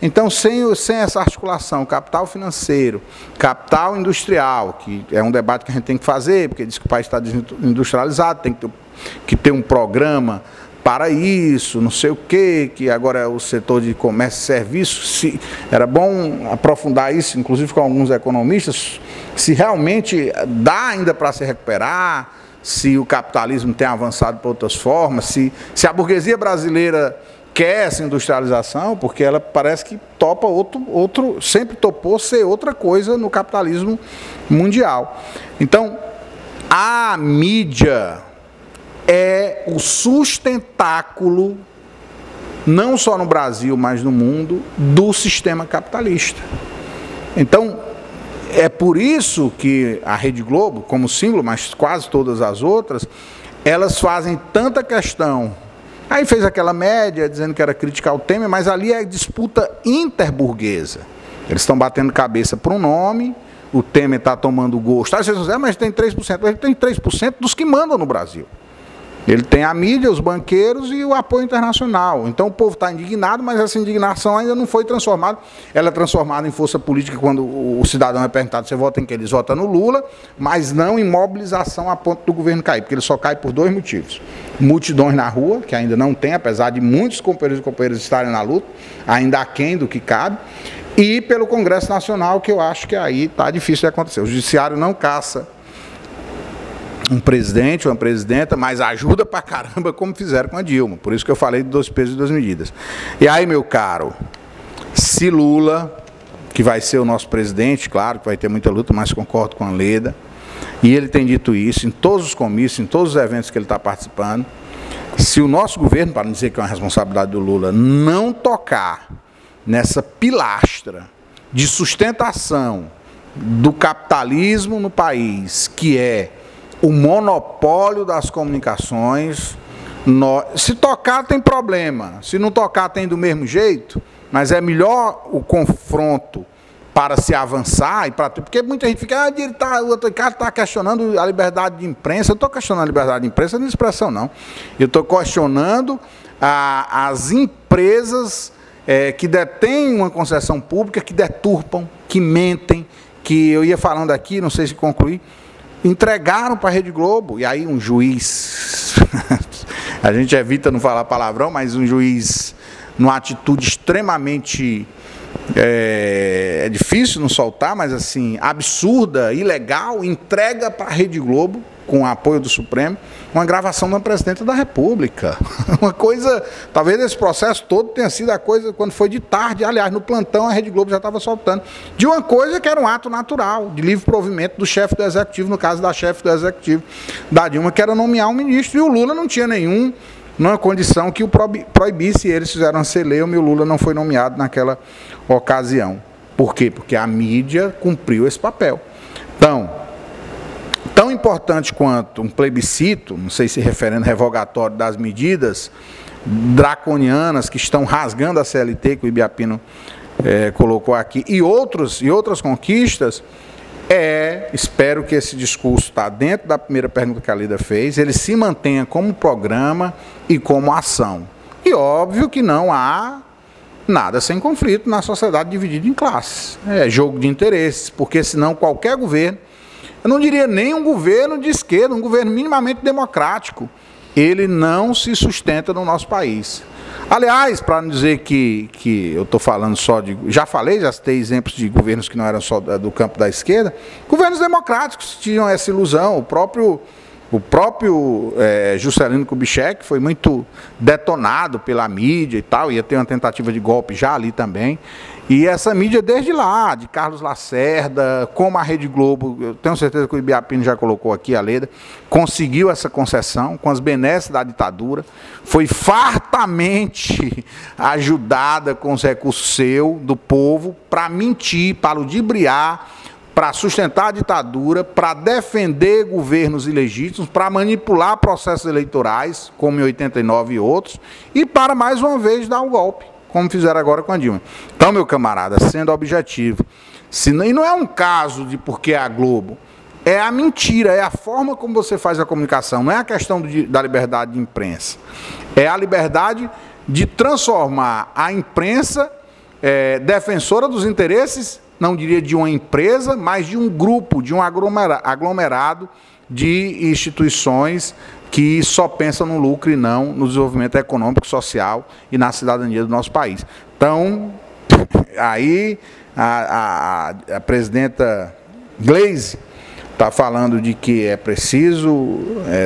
Então, sem essa articulação, capital financeiro, capital industrial, que é um debate que a gente tem que fazer, porque diz que o país está desindustrializado, tem que ter um programa para isso, não sei o quê, que agora é o setor de comércio e serviços. Era bom aprofundar isso, inclusive com alguns economistas, se realmente dá ainda para se recuperar, se o capitalismo tem avançado para outras formas, se a burguesia brasileira quer essa industrialização, porque ela parece que topa sempre topou ser outra coisa no capitalismo mundial. Então, a mídia é o sustentáculo, não só no Brasil, mas no mundo, do sistema capitalista. Então, é por isso que a Rede Globo, como símbolo, mas quase todas as outras, elas fazem tanta questão. Aí fez aquela média, dizendo que era criticar o Temer, mas ali é disputa interburguesa. Eles estão batendo cabeça por um nome, o Temer está tomando gosto. Aí vocês vão dizer, mas tem 3%. Ele tem 3% dos que mandam no Brasil. Ele tem a mídia, os banqueiros e o apoio internacional. Então o povo está indignado, mas essa indignação ainda não foi transformada. Ela é transformada em força política quando o cidadão é perguntado, você vota em quem? Eles votam no Lula, mas não em mobilização a ponto do governo cair, porque ele só cai por dois motivos. Multidões na rua, que ainda não tem, apesar de muitos companheiros e companheiras estarem na luta, ainda aquém do que cabe, e pelo Congresso Nacional, que eu acho que aí está difícil de acontecer. O judiciário não caça um presidente ou uma presidenta, mas ajuda pra caramba, como fizeram com a Dilma. Por isso que eu falei de 2 pesos e 2 medidas. E aí, meu caro, se Lula, que vai ser o nosso presidente, claro que vai ter muita luta, mas concordo com a Leda, e ele tem dito isso em todos os comícios, em todos os eventos que ele está participando, se o nosso governo, para não dizer que é uma responsabilidade do Lula, não tocar nessa pilastra de sustentação do capitalismo no país, que é o monopólio das comunicações, se tocar tem problema, se não tocar tem do mesmo jeito, mas é melhor o confronto para se avançar, porque muita gente fica, o outro cara está questionando a liberdade de imprensa. Eu estou questionando a liberdade de imprensa, não é expressão não, eu estou questionando as empresas que detêm uma concessão pública, que deturpam, que mentem, que eu ia falando aqui, não sei se concluí, entregaram para a Rede Globo, e aí um juiz A gente evita não falar palavrão, mas um juiz, numa atitude extremamente, é difícil não soltar, mas assim, absurda, ilegal, entrega para a Rede Globo, com o apoio do Supremo, uma gravação da Presidenta da República. Uma coisa, talvez esse processo todo tenha sido a coisa, quando foi de tarde, aliás, no plantão a Rede Globo já estava soltando, de uma coisa que era um ato natural, de livre provimento do chefe do Executivo, no caso da chefe do Executivo, da Dilma, que era nomear um ministro, e o Lula não tinha nenhuma condição que o proibisse, e eles fizeram a celeuma e o Lula não foi nomeado naquela ocasião. Por quê? Porque a mídia cumpriu esse papel. Então, tão importante quanto um plebiscito, não sei se referendo revogatório das medidas draconianas que estão rasgando a CLT, que o Ibiapino colocou aqui, e outras conquistas, espero que esse discurso está dentro da primeira pergunta que a Leda fez, ele se mantenha como programa e como ação. E óbvio que não há nada sem conflito na sociedade dividida em classes. É jogo de interesses, porque senão qualquer governo, eu não diria nem um governo de esquerda, um governo minimamente democrático, ele não se sustenta no nosso país. Aliás, para não dizer que eu estou falando só de... Já citei exemplos de governos que não eram só do campo da esquerda, governos democráticos tinham essa ilusão, o próprio Juscelino Kubitschek foi muito detonado pela mídia e tal, ia ter uma tentativa de golpe já ali também. E essa mídia desde lá, de Carlos Lacerda, como a Rede Globo, eu tenho certeza que o Ibiapino já colocou aqui, a Leda, conseguiu essa concessão com as benesses da ditadura, foi fartamente ajudada com os recursos do povo, para mentir, para ludibriar, para sustentar a ditadura, para defender governos ilegítimos, para manipular processos eleitorais, como em 89 e outros, e para, mais uma vez, dar um golpe, como fizeram agora com a Dilma. Então, meu camarada, sendo objetivo, e não é um caso de porque é a Globo, é a mentira, é a forma como você faz a comunicação, não é a questão da liberdade de imprensa, é a liberdade de transformar a imprensa defensora dos interesses, não diria de uma empresa, mas de um grupo, de um aglomerado de instituições que só pensam no lucro e não no desenvolvimento econômico, social e na cidadania do nosso país. Então, aí a presidenta Gleisi está falando de que é preciso,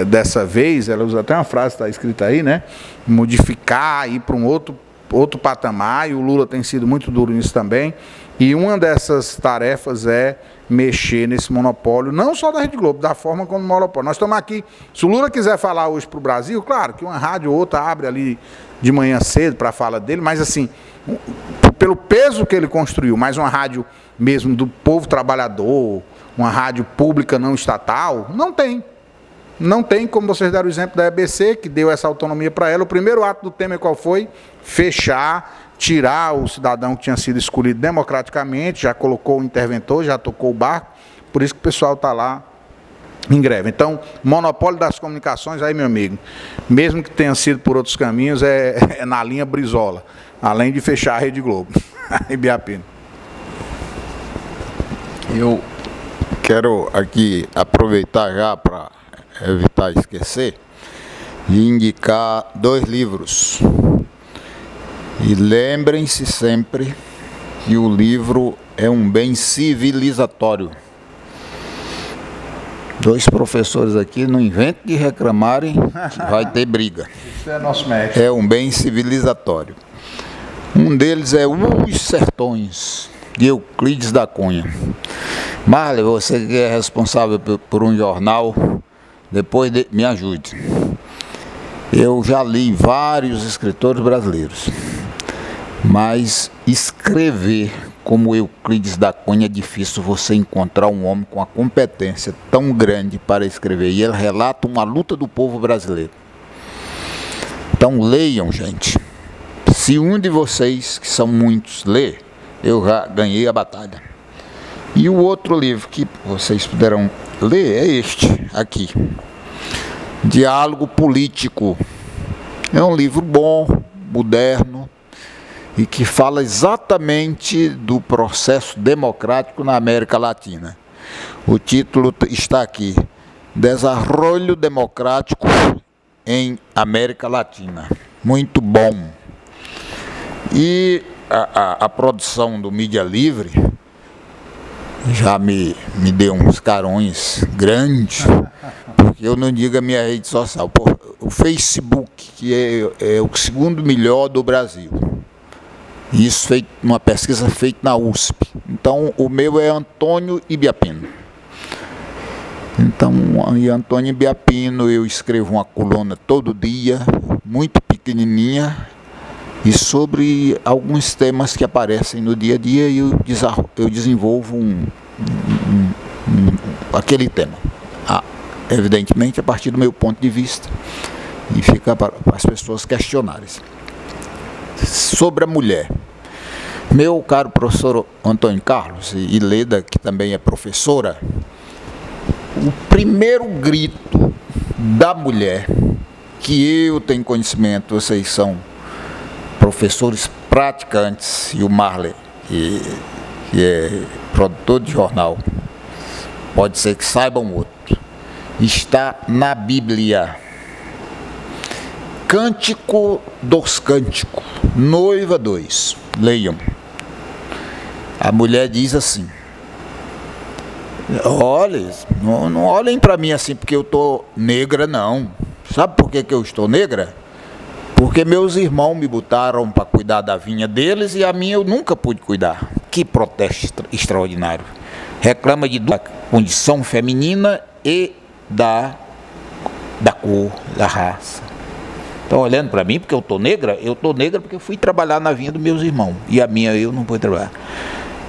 dessa vez, ela usa até uma frase, está escrita aí, né? Modificar, ir para um outro patamar, e o Lula tem sido muito duro nisso também, e uma dessas tarefas é mexer nesse monopólio, não só da Rede Globo, da forma como monopólio. Nós estamos aqui, se o Lula quiser falar hoje para o Brasil, claro que uma rádio ou outra abre ali de manhã cedo para a fala dele, mas assim, pelo peso que ele construiu, mais uma rádio mesmo do povo trabalhador, uma rádio pública não estatal, não tem. Não tem, como vocês deram o exemplo da EBC, que deu essa autonomia para ela. O primeiro ato do Temer qual foi? Fechar, tirar o cidadão que tinha sido escolhido democraticamente, já colocou o interventor, já tocou o barco, por isso que o pessoal está lá em greve. Então, monopólio das comunicações, aí, meu amigo, mesmo que tenha sido por outros caminhos, é na linha Brizola, além de fechar a Rede Globo. Ibiapino. Eu quero aqui aproveitar já para evitar esquecer, e indicar 2 livros. E lembrem-se sempre que o livro é um bem civilizatório. 2 professores aqui, não inventem de reclamarem, vai ter briga. Isso é nosso mestre. É um bem civilizatório. Um deles é Os Sertões, de Euclides da Cunha. Marley, você que é responsável por um jornal, depois me ajude. Eu já li vários escritores brasileiros, mas escrever como Euclides da Cunha é difícil você encontrar um homem com a competência tão grande para escrever. E ele relata uma luta do povo brasileiro. Então leiam, gente. Se um de vocês, que são muitos, ler, eu já ganhei a batalha. E o outro livro que vocês puderão ler é este aqui, Diálogo Político. É um livro bom, moderno, e que fala exatamente do processo democrático na América Latina. O título está aqui, Desarrollo Democrático em América Latina. Muito bom. E a produção do Mídia Livre já me deu uns carões grandes, porque eu não digo a minha rede social. O Facebook, que é o segundo melhor do Brasil. Isso feito numa pesquisa feita na USP. Então, o meu é Antônio Ibiapino. Então, em Antônio Ibiapino, eu escrevo uma coluna todo dia, muito pequenininha, e sobre alguns temas que aparecem no dia a dia, eu desenvolvo aquele tema. Evidentemente, a partir do meu ponto de vista, e fica para as pessoas questionarem. Sobre a mulher. Meu caro professor Antônio Carlos e Leda, que também é professora, o primeiro grito da mulher, que eu tenho conhecimento, vocês são professores praticantes, e o Marley, que é produtor de jornal, pode ser que saibam outro, está na Bíblia. Cântico dos Cânticos, Noiva 2, leiam. A mulher diz assim: olha, não olhem para mim assim porque eu estou negra, não. Sabe por que eu estou negra? Porque meus irmãos me botaram para cuidar da vinha deles e a minha eu nunca pude cuidar. Que protesto extraordinário. Reclama da condição feminina e da cor, da raça. Estão olhando para mim porque eu estou negra? Eu estou negra porque eu fui trabalhar na vinha dos meus irmãos. E a minha eu não pude trabalhar.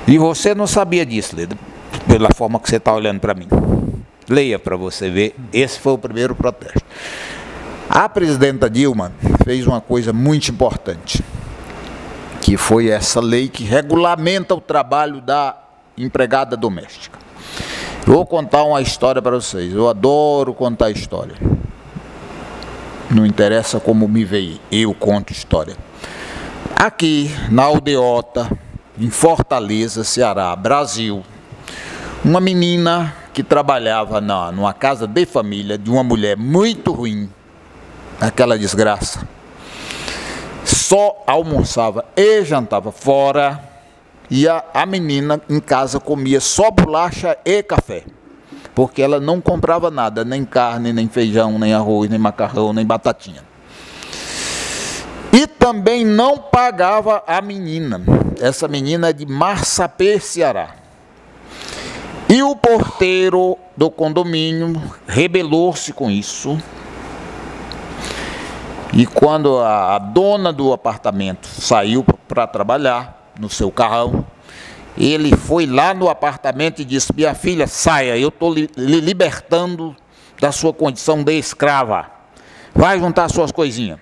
E você não sabia disso, Leda, pela forma que você está olhando para mim. Leia para você ver. Esse foi o primeiro protesto. A presidenta Dilma fez uma coisa muito importante, que foi essa lei que regulamenta o trabalho da empregada doméstica. Eu vou contar uma história para vocês. Eu adoro contar história. Não interessa como me veio, eu conto história. Aqui na Aldeota, em Fortaleza, Ceará, Brasil, uma menina que trabalhava numa casa de família de uma mulher muito ruim, aquela desgraça, só almoçava e jantava fora, e a menina em casa comia só bolacha e café, porque ela não comprava nada, nem carne, nem feijão, nem arroz, nem macarrão, nem batatinha. E também não pagava a menina. Essa menina é de Massapê, Ceará. E o porteiro do condomínio rebelou-se com isso. E quando a dona do apartamento saiu para trabalhar no seu carrão, ele foi lá no apartamento e disse: minha filha, saia, eu estou lhe libertando da sua condição de escrava. Vai juntar suas coisinhas.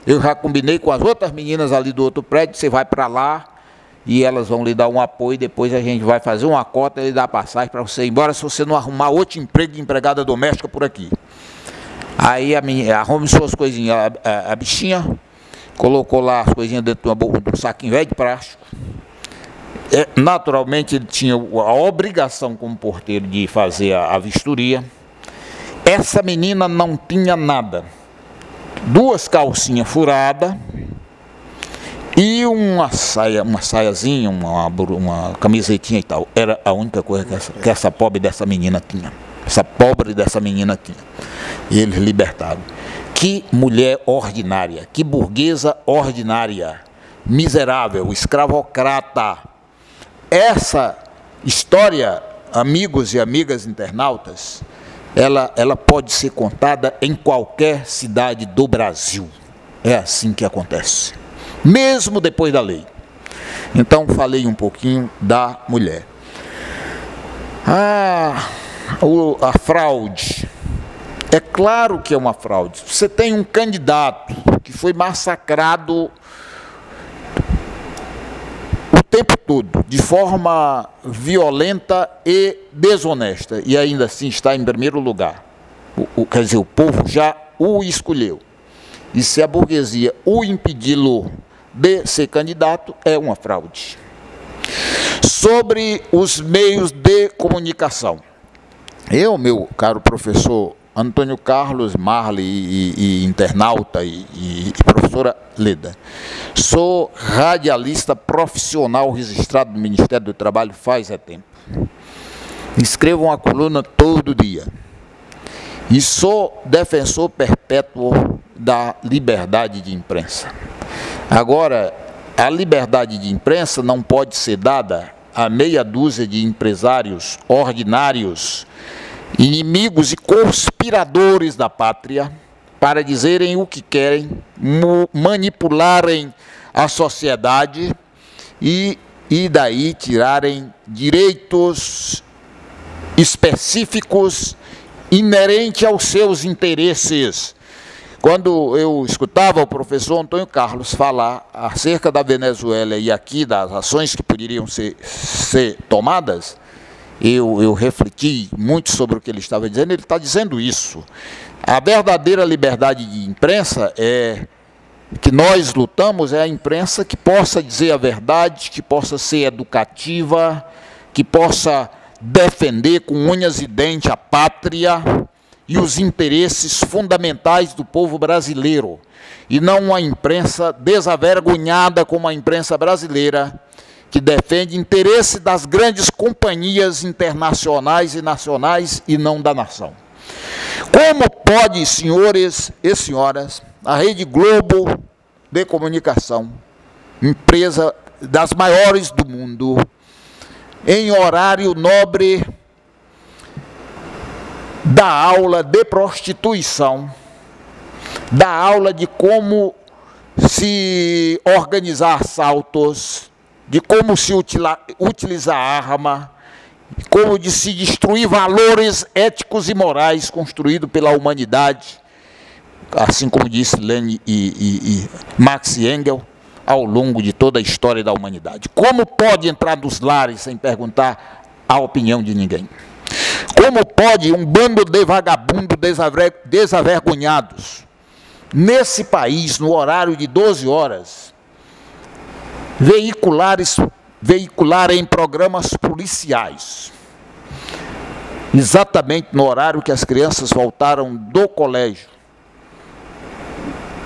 Eu já combinei com as outras meninas ali do outro prédio, você vai para lá e elas vão lhe dar um apoio, depois a gente vai fazer uma cota e lhe dar passagem para você ir embora, se você não arrumar outro emprego de empregada doméstica por aqui. Aí arrume suas coisinhas. A bichinha colocou lá as coisinhas dentro de um saquinho velho de plástico. Naturalmente ele tinha a obrigação como porteiro de fazer a vistoria. Essa menina não tinha nada. 2 calcinhas furadas e uma saiazinha, uma camisetinha e tal. Era a única coisa que essa pobre dessa menina tinha. Essa pobre dessa menina tinha. E eles libertaram. Que mulher ordinária, que burguesa ordinária, miserável, escravocrata. Essa história, amigos e amigas internautas, ela pode ser contada em qualquer cidade do Brasil. É assim que acontece, mesmo depois da lei. Então, falei um pouquinho da mulher. A fraude. É claro que é uma fraude. Você tem um candidato que foi massacrado o tempo todo, de forma violenta e desonesta, e ainda assim está em primeiro lugar. Quer dizer, o povo já o escolheu. E se a burguesia o impedi-lo de ser candidato, é uma fraude. Sobre os meios de comunicação. Eu, meu caro professor Antônio Carlos, Marley e internauta e professora Leda, sou radialista profissional registrado no Ministério do Trabalho faz tempo. Escrevo uma coluna todo dia. E sou defensor perpétuo da liberdade de imprensa. Agora, a liberdade de imprensa não pode ser dada a meia dúzia de empresários ordinários, inimigos e conspiradores da pátria, para dizerem o que querem, manipularem a sociedade e daí tirarem direitos específicos inerentes aos seus interesses. Quando eu escutava o professor Antônio Carlos falar acerca da Venezuela e aqui das ações que poderiam ser tomadas, eu refleti muito sobre o que ele estava dizendo. Ele está dizendo isso. A verdadeira liberdade de imprensa que nós lutamos é a imprensa que possa dizer a verdade, que possa ser educativa, que possa defender com unhas e dentes a pátria e os interesses fundamentais do povo brasileiro, e não uma imprensa desavergonhada como a imprensa brasileira, que defende interesse das grandes companhias internacionais e nacionais e não da nação. Como pode, senhores e senhoras, a Rede Globo de Comunicação, empresa das maiores do mundo, em horário nobre, da aula de prostituição, da aula de como se organizar assaltos, de como se utilizar arma, como de se destruir valores éticos e morais construídos pela humanidade, assim como disse Lenin e Marx e Engels, ao longo de toda a história da humanidade. Como pode entrar nos lares sem perguntar a opinião de ninguém? Como pode um bando de vagabundos desavergonhados, nesse país, no horário de 12 horas, veicular em programas policiais, exatamente no horário que as crianças voltaram do colégio,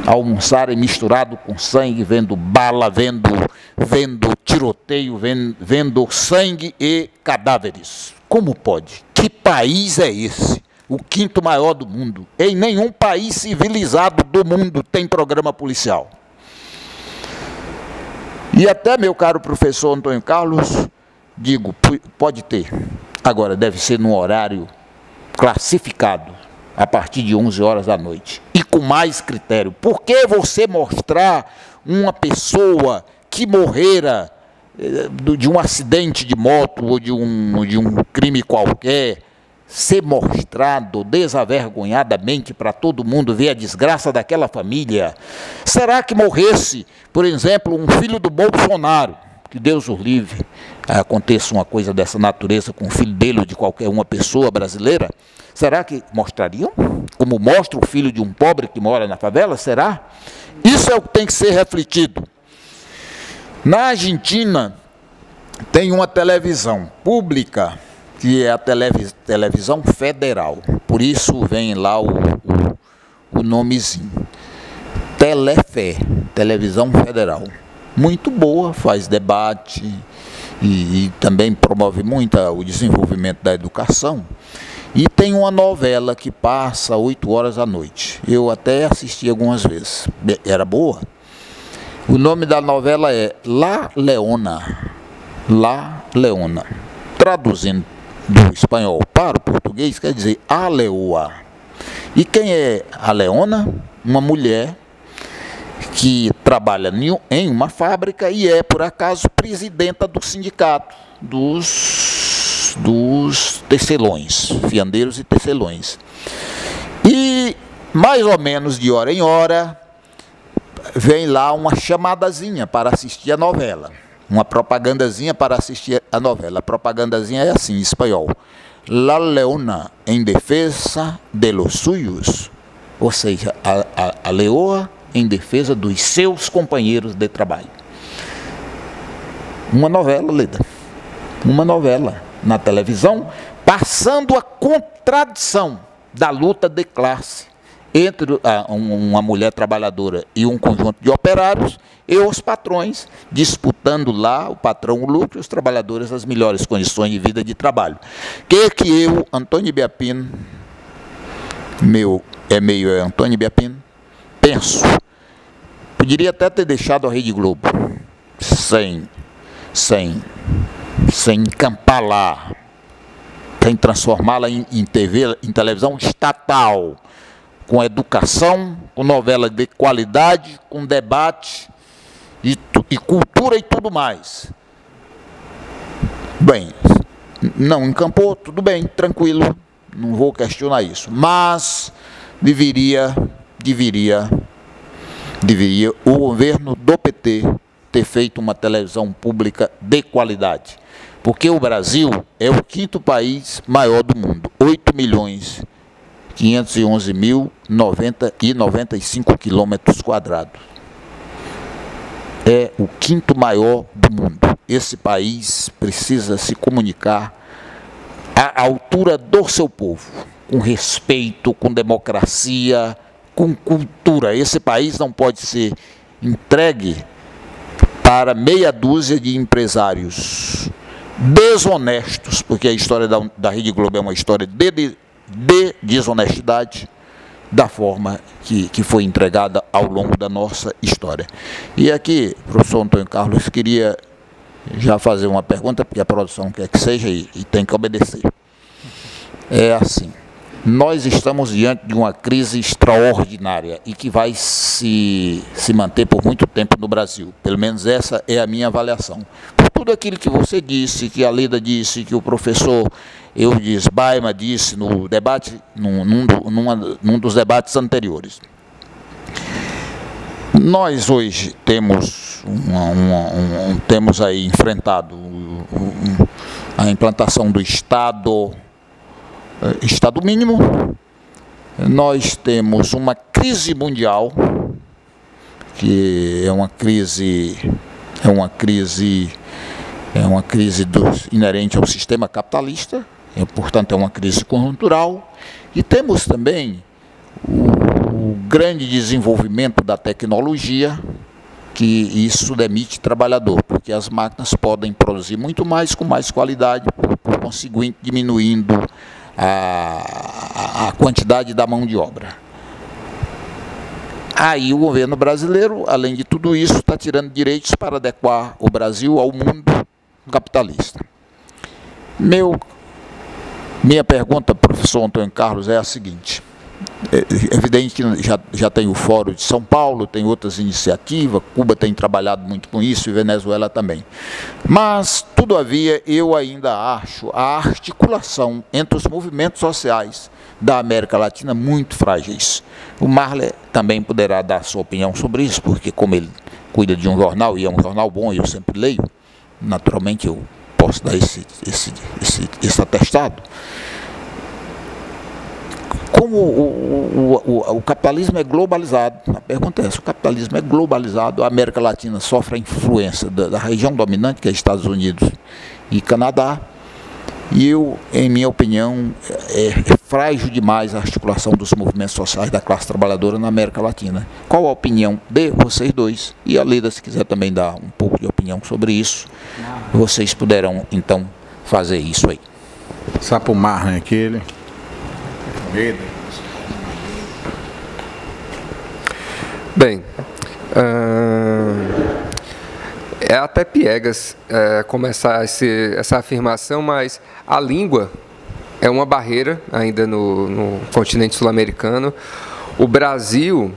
almoçarem misturado com sangue, vendo bala, vendo tiroteio, vendo sangue e cadáveres? Como pode? Que país é esse? O quinto maior do mundo. Em nenhum país civilizado do mundo tem programa policial. E até, meu caro professor Antônio Carlos, digo, pode ter. Agora, deve ser num horário classificado, a partir de 11 horas da noite. E com mais critério. Por que você mostrar uma pessoa que morrera de um acidente de moto ou de um crime qualquer, ser mostrado desavergonhadamente para todo mundo ver a desgraça daquela família? Será que morresse, por exemplo, um filho do Bolsonaro, que Deus o livre, aconteça uma coisa dessa natureza com o filho dele ou de qualquer uma pessoa brasileira, será que mostrariam? Como mostra o filho de um pobre que mora na favela? Será? Isso é o que tem que ser refletido. Na Argentina, tem uma televisão pública, que é a televisão federal. Por isso vem lá o nomezinho. Telefé, televisão federal. Muito boa, faz debate e também promove muito o desenvolvimento da educação. E tem uma novela que passa 8 horas da noite. Eu até assisti algumas vezes. Era boa. O nome da novela é La Leona. La Leona. Traduzindo do espanhol para o português, quer dizer a leoa. E quem é a Leona? Uma mulher que trabalha em uma fábrica e é, por acaso, presidenta do sindicato dos tecelões, fiandeiros e tecelões. E, mais ou menos de hora em hora, vem lá uma chamadazinha para assistir a novela. Uma propagandazinha para assistir a novela. A propagandazinha é assim, em espanhol. La Leona em defesa de los suyos. Ou seja, a leoa em defesa dos seus companheiros de trabalho. Uma novela, Leda. Uma novela na televisão, passando a contradição da luta de classe entre uma mulher trabalhadora e um conjunto de operários, e os patrões disputando lá, o patrão o lucro e os trabalhadores as melhores condições de vida e de trabalho. Que eu, Antônio Biapino, Antônio Biapino, penso, poderia até ter deixado a Rede Globo sem encampar lá, sem transformá-la em TV, em televisão estatal, com educação, com novela de qualidade, com debate e cultura e tudo mais. Bem, não encampou, tudo bem, tranquilo, não vou questionar isso. Mas deveria o governo do PT ter feito uma televisão pública de qualidade. Porque o Brasil é o 5º país maior do mundo, 8.511.095 quilômetros quadrados. É o 5º maior do mundo. Esse país precisa se comunicar à altura do seu povo, com respeito, com democracia, com cultura. Esse país não pode ser entregue para meia dúzia de empresários desonestos, porque a história da Rede Globo é uma história de desonestidade, da forma que foi entregada ao longo da nossa história. E aqui, professor Antônio Carlos, queria já fazer uma pergunta, porque a produção quer que seja e tem que obedecer. É assim, nós estamos diante de uma crise extraordinária e que vai se manter por muito tempo no Brasil. Pelo menos essa é a minha avaliação. Por tudo aquilo que você disse, que a Leda disse, que o professor Eudes Baima disse no debate, num dos debates anteriores. Nós hoje temos aí enfrentado a implantação do Estado mínimo. Nós temos uma crise mundial, que é uma crise inerente ao sistema capitalista, portanto é uma crise conjuntural, e temos também o grande desenvolvimento da tecnologia, que isso demite trabalhador, porque as máquinas podem produzir muito mais com mais qualidade, por conseguinte diminuindo a quantidade da mão de obra. Aí o governo brasileiro, além de tudo isso, está tirando direitos para adequar o Brasil ao mundo capitalista. Minha pergunta, professor Antônio Carlos, é a seguinte. É evidente que já tem o Fórum de São Paulo, tem outras iniciativas, Cuba tem trabalhado muito com isso e Venezuela também. Mas, todavia, eu ainda acho a articulação entre os movimentos sociais da América Latina muito frágeis. O Marley também poderá dar sua opinião sobre isso, porque como ele cuida de um jornal, e é um jornal bom e eu sempre leio, naturalmente eu posso dar esse atestado. Como o capitalismo é globalizado, a pergunta é essa, o capitalismo é globalizado, a América Latina sofre a influência da região dominante, que é Estados Unidos e Canadá, e em minha opinião, é frágil demais a articulação dos movimentos sociais da classe trabalhadora na América Latina. Qual a opinião de vocês dois? E a Leda, se quiser também dar um pouco de opinião sobre isso, vocês puderão, então, fazer isso aí. Sapomar, né? Aquele... Bem, é até piegas começar essa afirmação, mas a língua é uma barreira ainda no continente sul-americano. O Brasil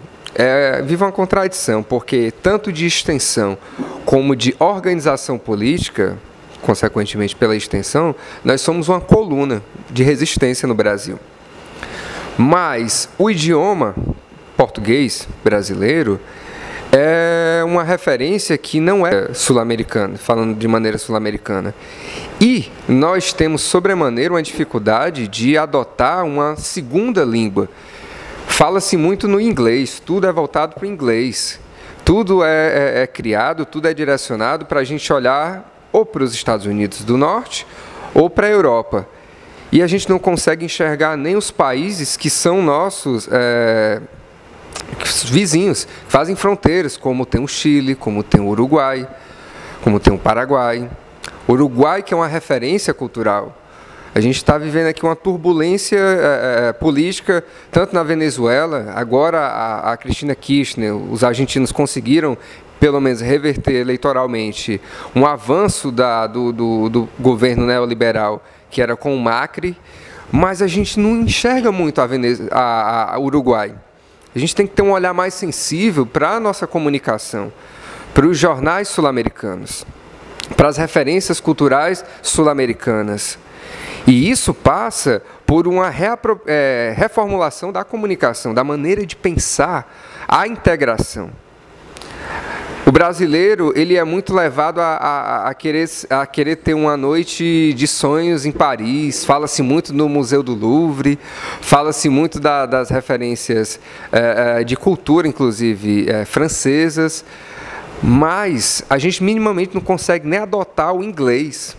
vive uma contradição, porque tanto de extensão como de organização política, consequentemente pela extensão, nós somos uma coluna de resistência no Brasil. Mas o idioma português brasileiro é uma referência que não é sul-americana, falando de maneira sul-americana. E nós temos sobremaneira uma dificuldade de adotar uma segunda língua. Fala-se muito no inglês, tudo é voltado para o inglês. Tudo é criado, tudo é direcionado para a gente olhar ou para os Estados Unidos do Norte ou para a Europa. E a gente não consegue enxergar nem os países que são nossos vizinhos, fazem fronteiras, como tem o Chile, como tem o Uruguai, como tem o Paraguai. O Uruguai, que é uma referência cultural. A gente está vivendo aqui uma turbulência política, tanto na Venezuela, agora a Cristina Kirchner, os argentinos conseguiram, pelo menos, reverter eleitoralmente um avanço do governo neoliberal, que era com o Macri, mas a gente não enxerga muito a Uruguai. A gente tem que ter um olhar mais sensível para a nossa comunicação, para os jornais sul-americanos, para as referências culturais sul-americanas. E isso passa por uma reformulação da comunicação, da maneira de pensar a integração. O brasileiro, ele é muito levado a querer ter uma noite de sonhos em Paris. Fala-se muito no Museu do Louvre, fala-se muito das referências de cultura, inclusive, francesas, mas a gente minimamente não consegue nem adotar o inglês,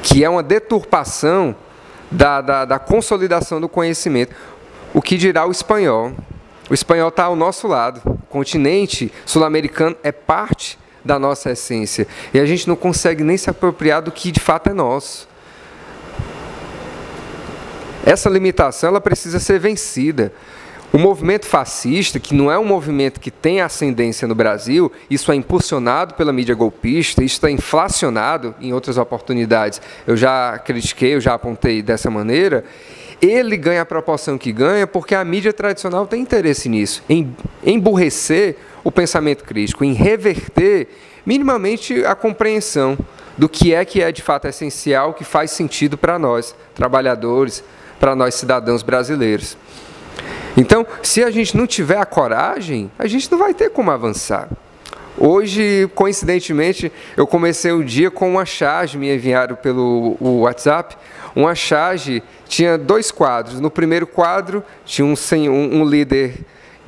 que é uma deturpação da consolidação do conhecimento. O que dirá o espanhol? O espanhol está ao nosso lado. O continente sul-americano é parte da nossa essência. E a gente não consegue nem se apropriar do que de fato é nosso. Essa limitação ela precisa ser vencida. O movimento fascista, que não é um movimento que tem ascendência no Brasil, isso é impulsionado pela mídia golpista, isso está inflacionado em outras oportunidades. Eu já critiquei, eu já apontei dessa maneira. Ele ganha a proporção que ganha porque a mídia tradicional tem interesse nisso, em emburrecer o pensamento crítico, em reverter minimamente a compreensão do que é de fato essencial, que faz sentido para nós, trabalhadores, para nós cidadãos brasileiros. Então, se a gente não tiver a coragem, a gente não vai ter como avançar. Hoje, coincidentemente, eu comecei o dia com uma charge, me enviaram pelo WhatsApp, uma charge, tinha 2 quadros. No primeiro quadro, tinha um líder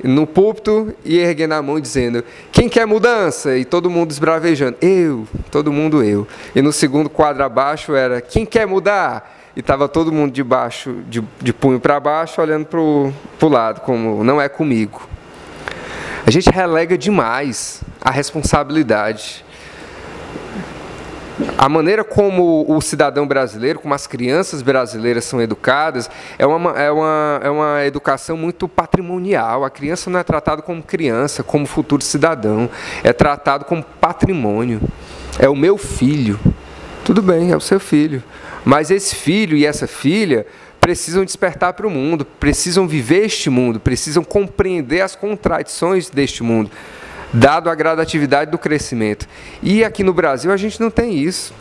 no púlpito e erguendo a mão dizendo: quem quer mudança? E todo mundo esbravejando: eu, todo mundo eu. E no segundo quadro abaixo era: quem quer mudar? E estava todo mundo de punho para baixo, olhando para o lado, como não é comigo. A gente relega demais a responsabilidade. A maneira como o cidadão brasileiro, como as crianças brasileiras são educadas, é uma educação muito patrimonial. A criança não é tratada como criança, como futuro cidadão. É tratado como patrimônio. É o meu filho. Tudo bem, é o seu filho. Mas esse filho e essa filha precisam despertar para o mundo, precisam viver este mundo, precisam compreender as contradições deste mundo, dado a gradatividade do crescimento. E aqui no Brasil a gente não tem isso.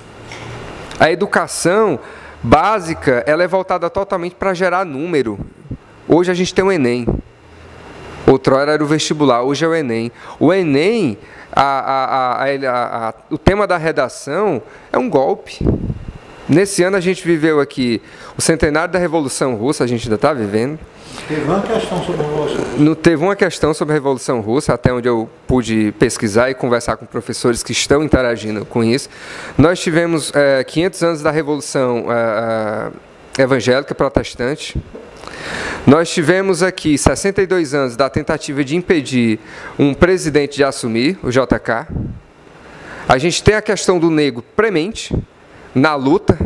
A educação básica ela é voltada totalmente para gerar número. Hoje a gente tem o Enem. Outrora era o vestibular, hoje é o Enem. O Enem, o tema da redação é um golpe. Nesse ano a gente viveu aqui o centenário da Revolução Russa, a gente ainda está vivendo. Teve uma questão sobre a Revolução Russa. Teve uma questão sobre a Revolução Russa, até onde eu pude pesquisar e conversar com professores que estão interagindo com isso. Nós tivemos 500 anos da Revolução Evangélica Protestante. Nós tivemos aqui 62 anos da tentativa de impedir um presidente de assumir, o JK. A gente tem a questão do negro premente na luta,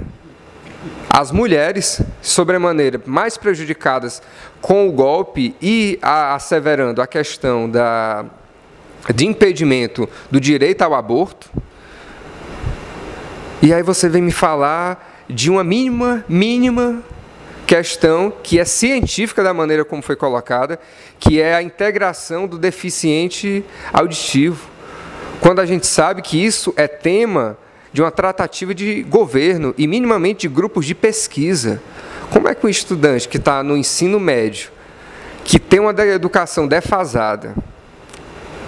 as mulheres, sobremaneira, mais prejudicadas com o golpe e asseverando a questão de impedimento do direito ao aborto. E aí você vem me falar de uma mínima questão que é científica da maneira como foi colocada, que é a integração do deficiente auditivo. Quando a gente sabe que isso é tema de uma tratativa de governo e minimamente de grupos de pesquisa. Como é que um estudante que está no ensino médio, que tem uma educação defasada,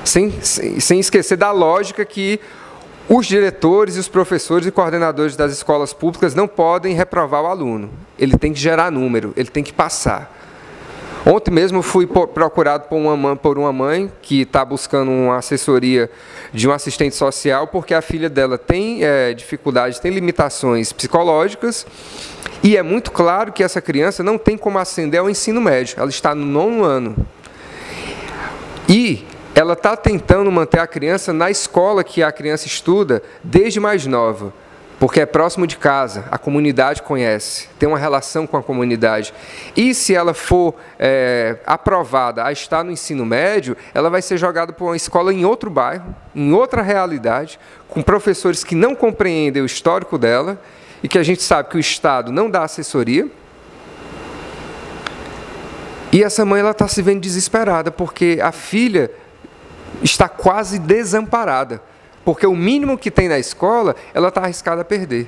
sem esquecer da lógica que os diretores e os professores e coordenadores das escolas públicas não podem reprovar o aluno. Ele tem que gerar número, ele tem que passar. Ontem mesmo fui procurado por uma mãe que está buscando uma assessoria de um assistente social porque a filha dela tem dificuldades, tem limitações psicológicas e é muito claro que essa criança não tem como ascender ao ensino médio. Ela está no 9º ano. E ela está tentando manter a criança na escola que a criança estuda desde mais nova. Porque é próximo de casa, a comunidade conhece, tem uma relação com a comunidade. E se ela for aprovada a estar no ensino médio, ela vai ser jogada para uma escola em outro bairro, em outra realidade, com professores que não compreendem o histórico dela, e que a gente sabe que o Estado não dá assessoria. E essa mãe está se vendo desesperada, porque a filha está quase desamparada. Porque o mínimo que tem na escola, ela está arriscada a perder.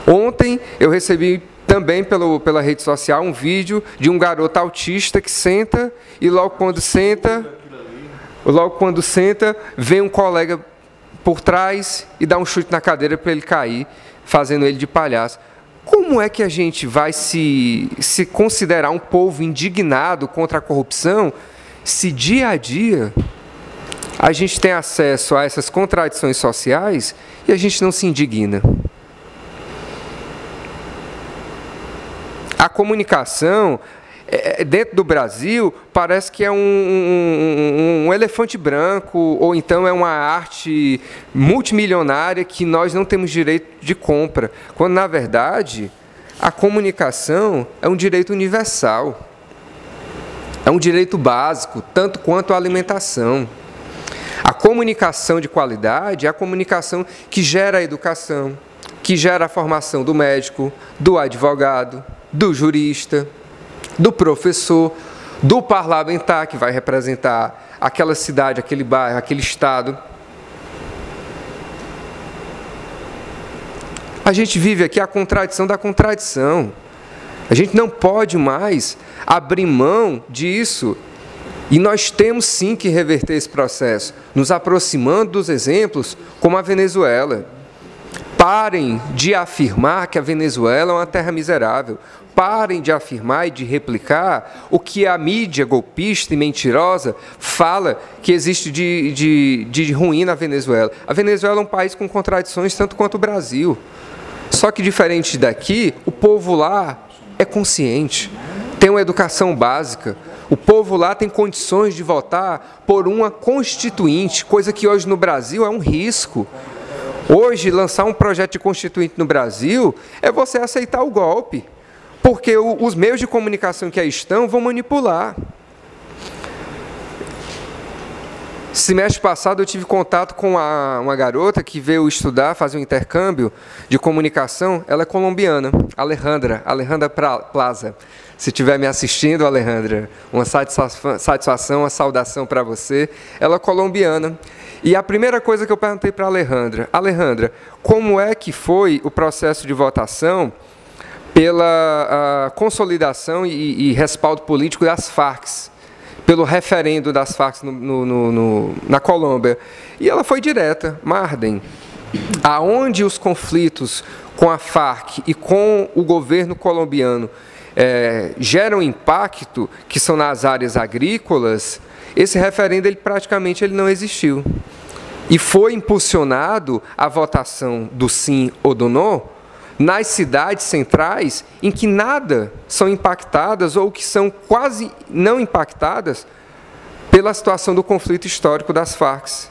Ontem eu recebi também pela rede social um vídeo de um garoto autista que senta e logo quando senta, vem um colega por trás e dá um chute na cadeira para ele cair, fazendo ele de palhaço. Como é que a gente vai se considerar um povo indignado contra a corrupção se dia a dia a gente tem acesso a essas contradições sociais e a gente não se indigna? A comunicação, dentro do Brasil, parece que é um elefante branco, ou então é uma arte multimilionária que nós não temos direito de compra, quando, na verdade, a comunicação é um direito universal, é um direito básico, tanto quanto a alimentação. A comunicação de qualidade é a comunicação que gera a educação, que gera a formação do médico, do advogado, do jurista, do professor, do parlamentar, que vai representar aquela cidade, aquele bairro, aquele estado. A gente vive aqui a contradição da contradição. A gente não pode mais abrir mão disso. E nós temos sim que reverter esse processo, nos aproximando dos exemplos como a Venezuela. Parem de afirmar que a Venezuela é uma terra miserável. Parem de afirmar e de replicar o que a mídia golpista e mentirosa fala que existe de ruim na Venezuela. A Venezuela é um país com contradições tanto quanto o Brasil. Só que, diferente daqui, o povo lá é consciente, tem uma educação básica. O povo lá tem condições de votar por uma constituinte, coisa que hoje no Brasil é um risco. Hoje, lançar um projeto de constituinte no Brasil é você aceitar o golpe, porque os meios de comunicação que aí estão vão manipular. Semestre passado eu tive contato com uma garota que veio estudar, fazer um intercâmbio de comunicação. Ela é colombiana, Alejandra Plaza. Se estiver me assistindo, Alejandra, uma satisfação, uma saudação para você. Ela é colombiana. E a primeira coisa que eu perguntei para a Alejandra, como é que foi o processo de votação pela consolidação e respaldo político das Farc, pelo referendo das Farc na Colômbia? E ela foi direta: Marden, aonde os conflitos com a Farc e com o governo colombiano geram impacto, que são nas áreas agrícolas, esse referendo praticamente não existiu. E foi impulsionado a votação do sim ou do não nas cidades centrais em que nada são impactadas ou que são quase não impactadas pela situação do conflito histórico das Farc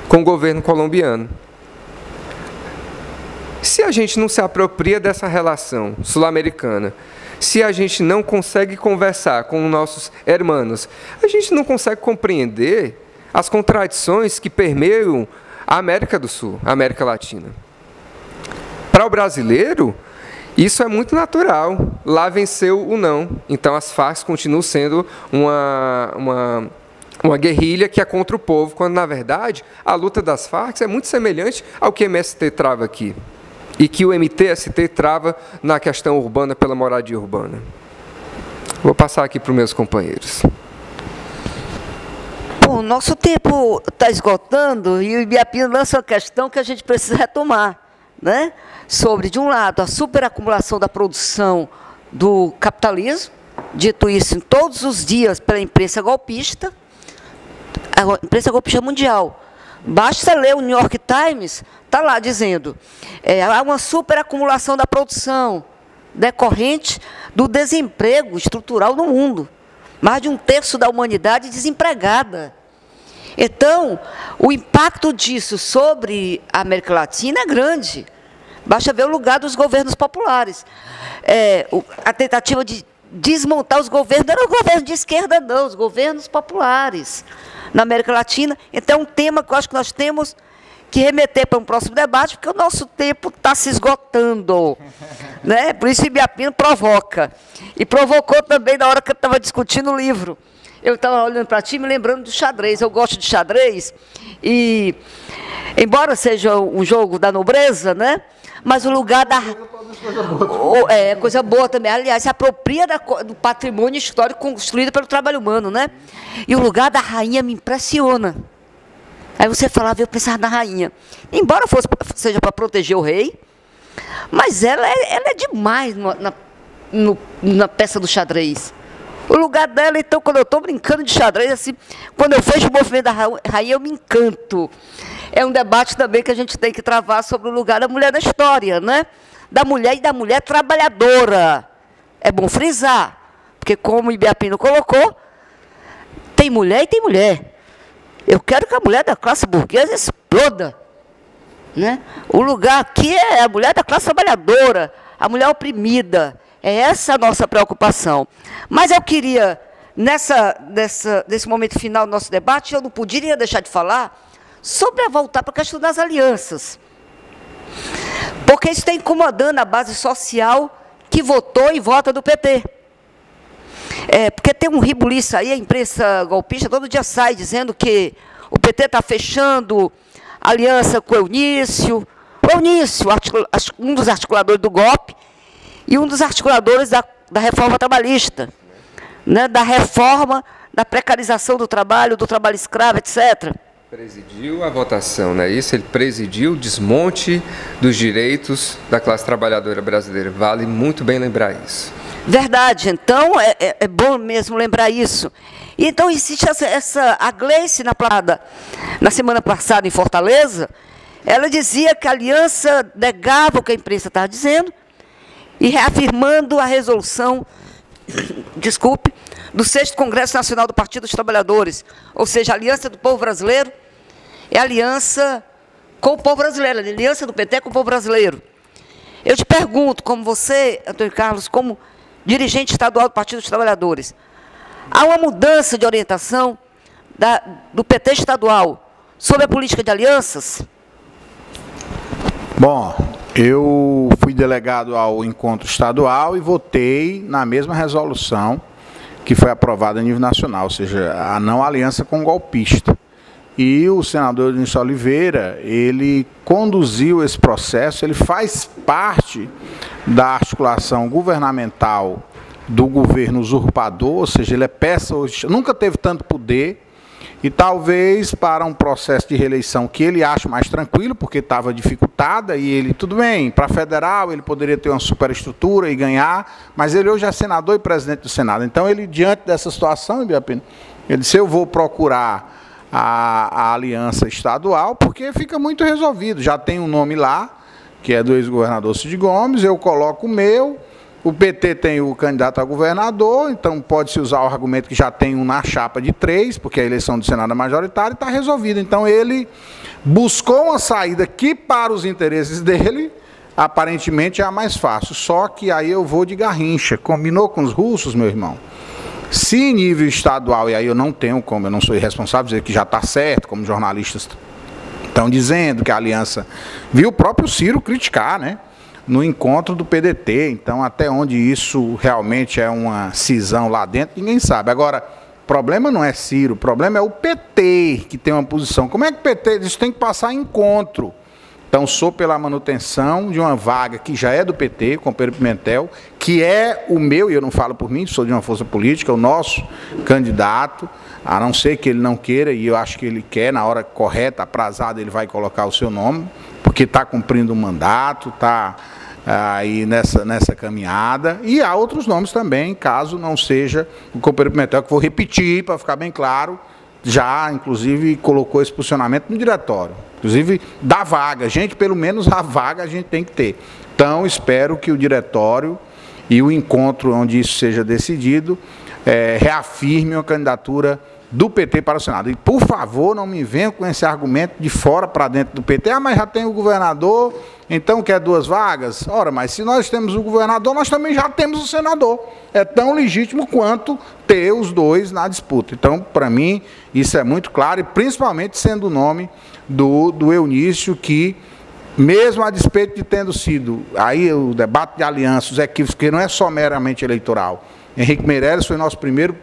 com o governo colombiano. Se a gente não se apropria dessa relação sul-americana, se a gente não consegue conversar com nossos irmãos, a gente não consegue compreender as contradições que permeiam a América do Sul, a América Latina. Para o brasileiro, isso é muito natural. Lá venceu o não. Então, as Farc continuam sendo uma guerrilha que é contra o povo, quando, na verdade, a luta das Farc é muito semelhante ao que o MST trava aqui. E que o MTST trava na questão urbana pela moradia urbana. Vou passar aqui para os meus companheiros. Bom, nosso tempo está esgotando e o Ibiapina lança uma questão que a gente precisa retomar, né? Sobre, de um lado, a superacumulação da produção do capitalismo, dito isso todos os dias pela imprensa golpista, a imprensa golpista mundial. Basta ler o New York Times, está lá dizendo, há uma superacumulação da produção decorrente do desemprego estrutural no mundo. Mais de 1/3 da humanidade desempregada. Então, o impacto disso sobre a América Latina é grande. Basta ver o lugar dos governos populares. A tentativa de desmontar os governos, não eram governos de esquerda, não, os governos populares na América Latina. Então, é um tema que eu acho que nós temos que remeter para um próximo debate, porque o nosso tempo está se esgotando. Né? Por isso, Ibiapino provoca. E provocou também na hora que eu estava discutindo o livro. Eu estava olhando para ti, me lembrando do xadrez. Eu gosto de xadrez, e, embora seja um jogo da nobreza, né? Mas o lugar da... É coisa boa também. Aliás, se apropria do patrimônio histórico construído pelo trabalho humano, né? E o lugar da rainha me impressiona. Aí você falava, eu precisava da rainha. Embora seja para proteger o rei, mas ela é demais na peça do xadrez. O lugar dela, então, quando eu estou brincando de xadrez, assim, quando eu vejo o movimento da rainha, eu me encanto. É um debate também que a gente tem que travar sobre o lugar da mulher na história, né? Da mulher e da mulher trabalhadora. É bom frisar, porque como o Ibiapino colocou, tem mulher e tem mulher. Eu quero que a mulher da classe burguesa exploda. Né? O lugar aqui é a mulher da classe trabalhadora, a mulher oprimida. É essa a nossa preocupação. Mas eu queria, nesse momento final do nosso debate, eu não poderia deixar de falar sobre voltar para a questão das alianças. Porque isso está incomodando a base social que votou e vota do PT. Porque tem um ribuliço aí, a imprensa golpista todo dia sai dizendo que o PT está fechando aliança com o Eunício. O Eunício, um dos articuladores do golpe, e um dos articuladores da reforma trabalhista, né, da reforma, da precarização do trabalho escravo, etc. Presidiu a votação, não é isso? Ele presidiu o desmonte dos direitos da classe trabalhadora brasileira. Vale muito bem lembrar isso. Verdade. Então, é bom mesmo lembrar isso. E então, existe a Gleice na semana passada em Fortaleza, ela dizia que a aliança negava o que a imprensa estava dizendo, e reafirmando a resolução, do 6º Congresso Nacional do Partido dos Trabalhadores, ou seja, a aliança do povo brasileiro é a aliança com o povo brasileiro, a aliança do PT com o povo brasileiro. Eu te pergunto, como você, Antônio Carlos, como dirigente estadual do Partido dos Trabalhadores, há uma mudança de orientação do PT estadual sobre a política de alianças? Bom, eu fui delegado ao encontro estadual e votei na mesma resolução que foi aprovada a nível nacional, ou seja, a não aliança com o golpista. E o senador Eunício Oliveira, ele conduziu esse processo, ele faz parte da articulação governamental do governo usurpador, ou seja, ele é peça, nunca teve tanto poder, e talvez para um processo de reeleição que ele acha mais tranquilo, porque estava dificultada, e ele, tudo bem, para federal ele poderia ter uma superestrutura e ganhar, mas ele hoje é senador e presidente do Senado. Então, ele, diante dessa situação, Ibiapino, ele disse, eu vou procurar a aliança estadual, porque fica muito resolvido, já tem um nome lá, que é do ex-governador Cid Gomes, eu coloco o meu, o PT tem o candidato a governador, então pode-se usar o argumento que já tem um na chapa de 3, porque a eleição do Senado é majoritária, e está resolvido. Então ele buscou uma saída que, para os interesses dele, aparentemente é a mais fácil. Só que aí eu vou de Garrincha. Combinou com os russos, meu irmão? Se em nível estadual, e aí eu não tenho como, eu não sou irresponsável, dizer que já está certo, como jornalistas estão dizendo que a aliança... Viu o próprio Ciro criticar, né? No encontro do PDT, então até onde isso realmente é uma cisão lá dentro, ninguém sabe. Agora, o problema não é Ciro, o problema é o PT, que tem uma posição. Como é que o PT, isso tem que passar em encontro? Então, sou pela manutenção de uma vaga que já é do PT, com o Pedro Pimentel, que é o meu, e eu não falo por mim, sou de uma força política, o nosso candidato, a não ser que ele não queira, e eu acho que ele quer, na hora correta, aprazada, ele vai colocar o seu nome, porque está cumprindo o mandato, está aí nessa caminhada, e há outros nomes também, caso não seja o companheiro Pimentel, que vou repetir para ficar bem claro, já inclusive colocou esse posicionamento no diretório, inclusive da vaga, gente, pelo menos a vaga a gente tem que ter. Então espero que o diretório e o encontro onde isso seja decidido reafirme a candidatura do PT para o Senado. E, por favor, não me venham com esse argumento de fora para dentro do PT. Ah, mas já tem o governador, então quer 2 vagas? Ora, mas se nós temos o governador, nós também já temos o senador. É tão legítimo quanto ter os 2 na disputa. Então, para mim, isso é muito claro, e principalmente sendo o nome do Eunício, que, mesmo a despeito de tendo sido aí o debate de aliança, os equívocos, que não é só meramente eleitoral. Henrique Meirelles foi nosso primeiro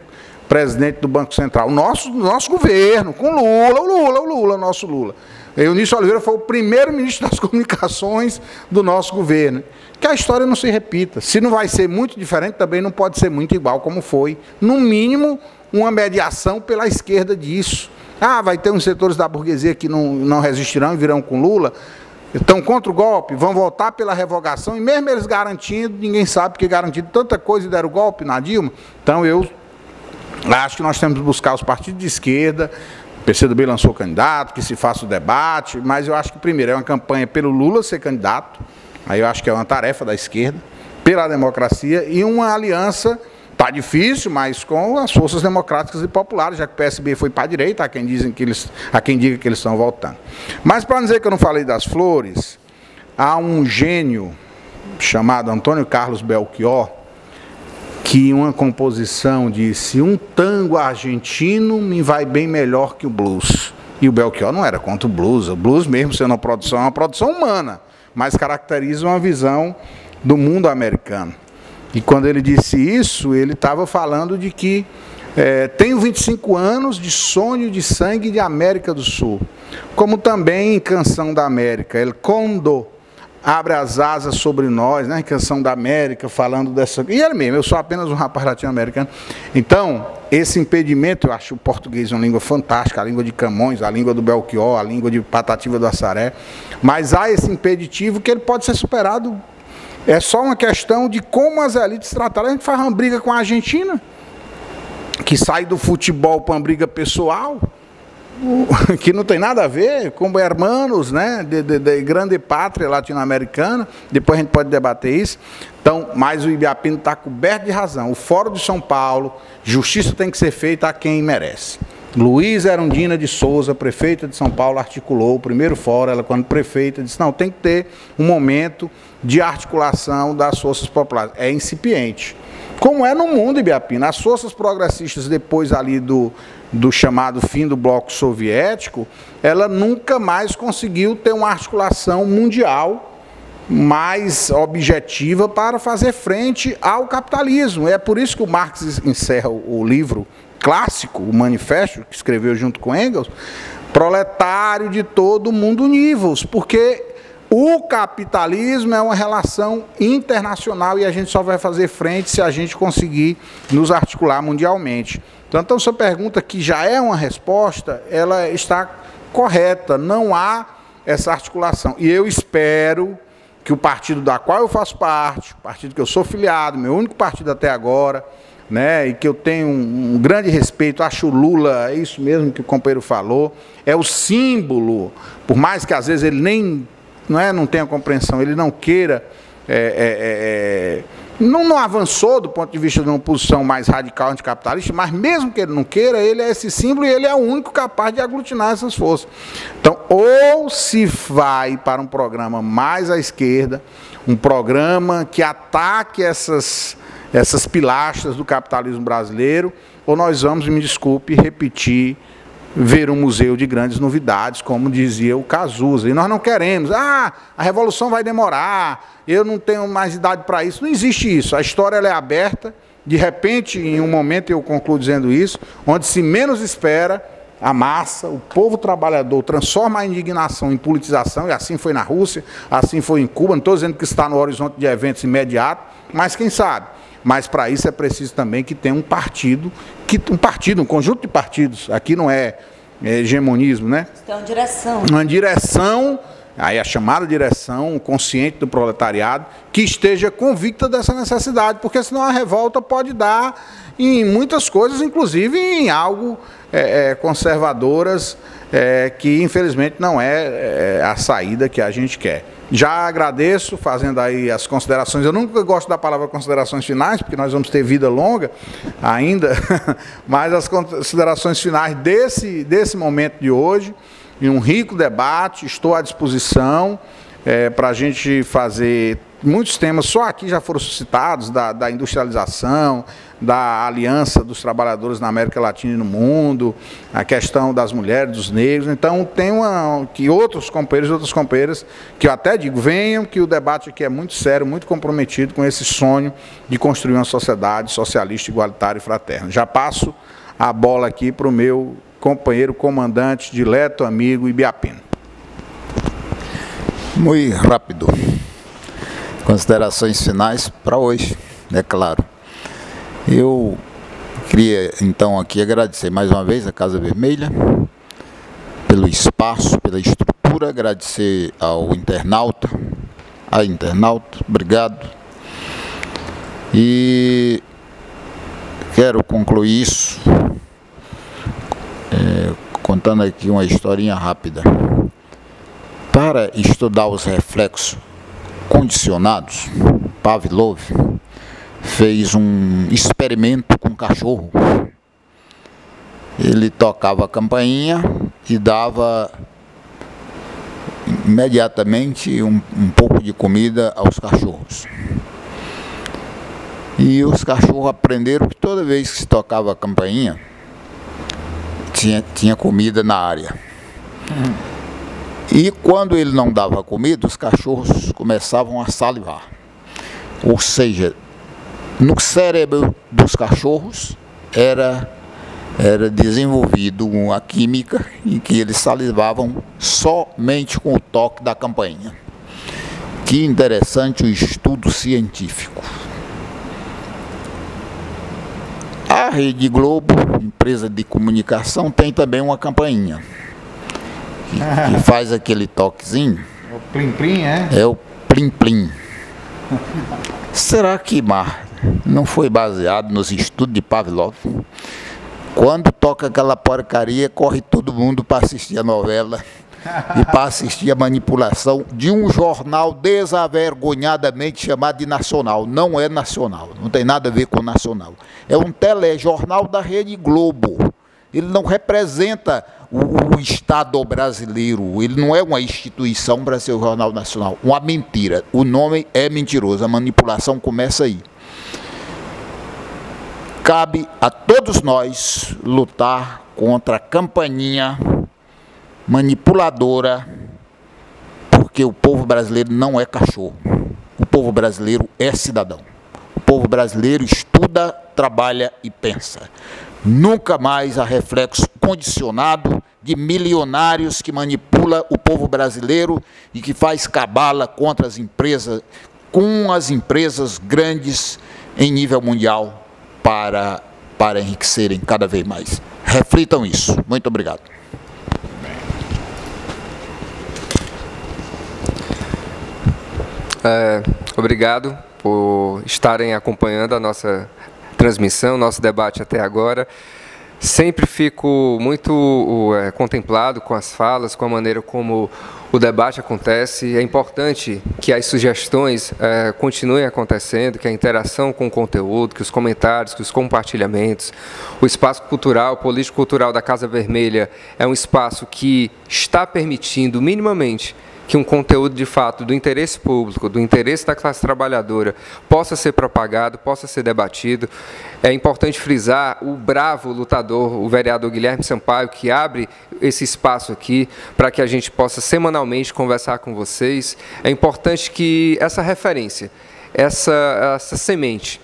presidente do Banco Central, o nosso governo, com o nosso Lula. Eunício Oliveira foi o primeiro ministro das comunicações do nosso governo. Que a história não se repita. Se não vai ser muito diferente, também não pode ser muito igual como foi. No mínimo, uma mediação pela esquerda disso. Ah, vai ter uns setores da burguesia que não resistirão e virão com Lula. Estão contra o golpe, vão votar pela revogação, e mesmo eles garantindo, ninguém sabe porque garantido tanta coisa e deram golpe na Dilma. Então eu acho que nós temos que buscar os partidos de esquerda. O PCdoB lançou candidato, que se faça o debate, mas eu acho que primeiro é uma campanha pelo Lula ser candidato, aí eu acho que é uma tarefa da esquerda, pela democracia, e uma aliança, está difícil, mas com as forças democráticas e populares, já que o PSB foi para a direita, há quem diga que eles estão voltando. Mas para não dizer que eu não falei das flores, há um gênio chamado Antônio Carlos Belchior, que em uma composição disse: um tango argentino me vai bem melhor que o blues. E o Belchior não era contra o blues mesmo sendo uma produção humana, mas caracteriza uma visão do mundo americano. E quando ele disse isso, ele estava falando de que tenho 25 anos de sonho de sangue de América do Sul, como também em Canção da América, El Condor abre as asas sobre nós, né? Canção da América, falando dessa... E ele mesmo, eu sou apenas um rapaz latino-americano. Então, esse impedimento, eu acho o português uma língua fantástica, a língua de Camões, a língua do Belchior, a língua de Patativa do Assaré, mas há esse impeditivo que ele pode ser superado. É só uma questão de como as elites trataram. A gente faz uma briga com a Argentina, que sai do futebol para uma briga pessoal, que não tem nada a ver com hermanos, né, de grande pátria latino-americana. Depois a gente pode debater isso. Então, mas o Ibiapino está coberto de razão. O Fórum de São Paulo, justiça tem que ser feita a quem merece. Luiz Erundina de Souza, prefeita de São Paulo, articulou o primeiro fórum. Ela, quando prefeita, disse: não, tem que ter um momento de articulação das forças populares. É incipiente. Como é no mundo, Ibiapino. As forças progressistas, depois ali do chamado fim do bloco soviético, ela nunca mais conseguiu ter uma articulação mundial mais objetiva para fazer frente ao capitalismo. É por isso que o Marx encerra o livro clássico, o Manifesto, que escreveu junto com Engels, proletário de todo mundo univos, porque o capitalismo é uma relação internacional e a gente só vai fazer frente se a gente conseguir nos articular mundialmente. Então, sua pergunta, que já é uma resposta, ela está correta, não há essa articulação. E eu espero que o partido da qual eu faço parte, o partido que eu sou filiado, meu único partido até agora, né, e que eu tenho um grande respeito, acho o Lula, é isso mesmo que o companheiro falou, é o símbolo, por mais que às vezes ele nem não tenha compreensão, ele não queira, não avançou do ponto de vista de uma posição mais radical anticapitalista, mas mesmo que ele não queira, ele é esse símbolo e ele é o único capaz de aglutinar essas forças. Então, ou se vai para um programa mais à esquerda, um programa que ataque essas pilastras do capitalismo brasileiro, ou nós vamos, me desculpe, repetir, ver um museu de grandes novidades, como dizia o Cazuza. E nós não queremos, a revolução vai demorar, eu não tenho mais idade para isso. Não existe isso. A história ela é aberta, de repente, em um momento, eu concluo dizendo isso, onde se menos espera, a massa, o povo trabalhador, transforma a indignação em politização, e assim foi na Rússia, assim foi em Cuba. Não estou dizendo que está no horizonte de eventos imediatos, mas quem sabe? Mas para isso é preciso também que tenha um partido, um conjunto de partidos, aqui não é hegemonismo, né? Tem uma direção. Uma direção aí a chamada direção consciente do proletariado, que esteja convicta dessa necessidade, porque senão a revolta pode dar em muitas coisas, inclusive em algo conservadoras, que infelizmente não é a saída que a gente quer. Já agradeço, fazendo aí as considerações. Eu nunca gosto da palavra considerações finais, porque nós vamos ter vida longa ainda, mas as considerações finais desse momento de hoje, em um rico debate, estou à disposição para a gente fazer muitos temas, só aqui já foram suscitados, da industrialização, da aliança dos trabalhadores na América Latina e no mundo, a questão das mulheres, dos negros. Então, tem que outros companheiros e outras companheiras, que eu até digo, venham, que o debate aqui é muito sério, muito comprometido com esse sonho de construir uma sociedade socialista, igualitária e fraterna. Já passo a bola aqui para o meu companheiro comandante, dileto amigo Ibiapino. Muito rápido. Considerações finais para hoje, é claro. Eu queria, então, aqui agradecer mais uma vez a Casa Vermelha pelo espaço, pela estrutura, agradecer ao internauta, obrigado. E quero concluir isso contando aqui uma historinha rápida. Para estudar os reflexos condicionados, Pavlov fez um experimento com cachorro. Ele tocava a campainha e dava imediatamente um pouco de comida aos cachorros. E os cachorros aprenderam que toda vez que se tocava a campainha, tinha comida na área. E quando ele não dava comida, os cachorros começavam a salivar. Ou seja, no cérebro dos cachorros era desenvolvido uma química em que eles salivavam somente com o toque da campainha. Que interessante o estudo científico. A Rede Globo, empresa de comunicação, tem também uma campainha que faz aquele toquezinho. É o plim-plim, é? É o plim-plim. Será que não foi baseado nos estudos de Pavlov? Quando toca aquela porcaria, corre todo mundo para assistir a novela e para assistir a manipulação de um jornal desavergonhadamente chamado de nacional. Não é nacional, não tem nada a ver com nacional. É um telejornal da Rede Globo. Ele não representa o Estado brasileiro, ele não é uma instituição para ser o Jornal Nacional. Uma mentira, o nome é mentiroso, a manipulação começa aí. Cabe a todos nós lutar contra a campainha manipuladora, porque o povo brasileiro não é cachorro. O povo brasileiro é cidadão. O povo brasileiro estuda, trabalha e pensa. Nunca mais há reflexo condicionado de milionários que manipula o povo brasileiro e que faz cabala contra as empresas, com as empresas grandes em nível mundial para enriquecerem cada vez mais. Reflitam isso. Muito obrigado. Obrigado por estarem acompanhando a nossa transmissão, nosso debate até agora. Sempre fico muito contemplado com as falas, com a maneira como o debate acontece. É importante que as sugestões continuem acontecendo, que a interação com o conteúdo, que os comentários, que os compartilhamentos. O espaço cultural, político-cultural da Casa Vermelha é um espaço que está permitindo minimamente que um conteúdo de fato do interesse público, do interesse da classe trabalhadora, possa ser propagado, possa ser debatido. É importante frisar o bravo lutador, o vereador Guilherme Sampaio, que abre esse espaço aqui para que a gente possa semanalmente conversar com vocês. É importante que essa referência, essa semente,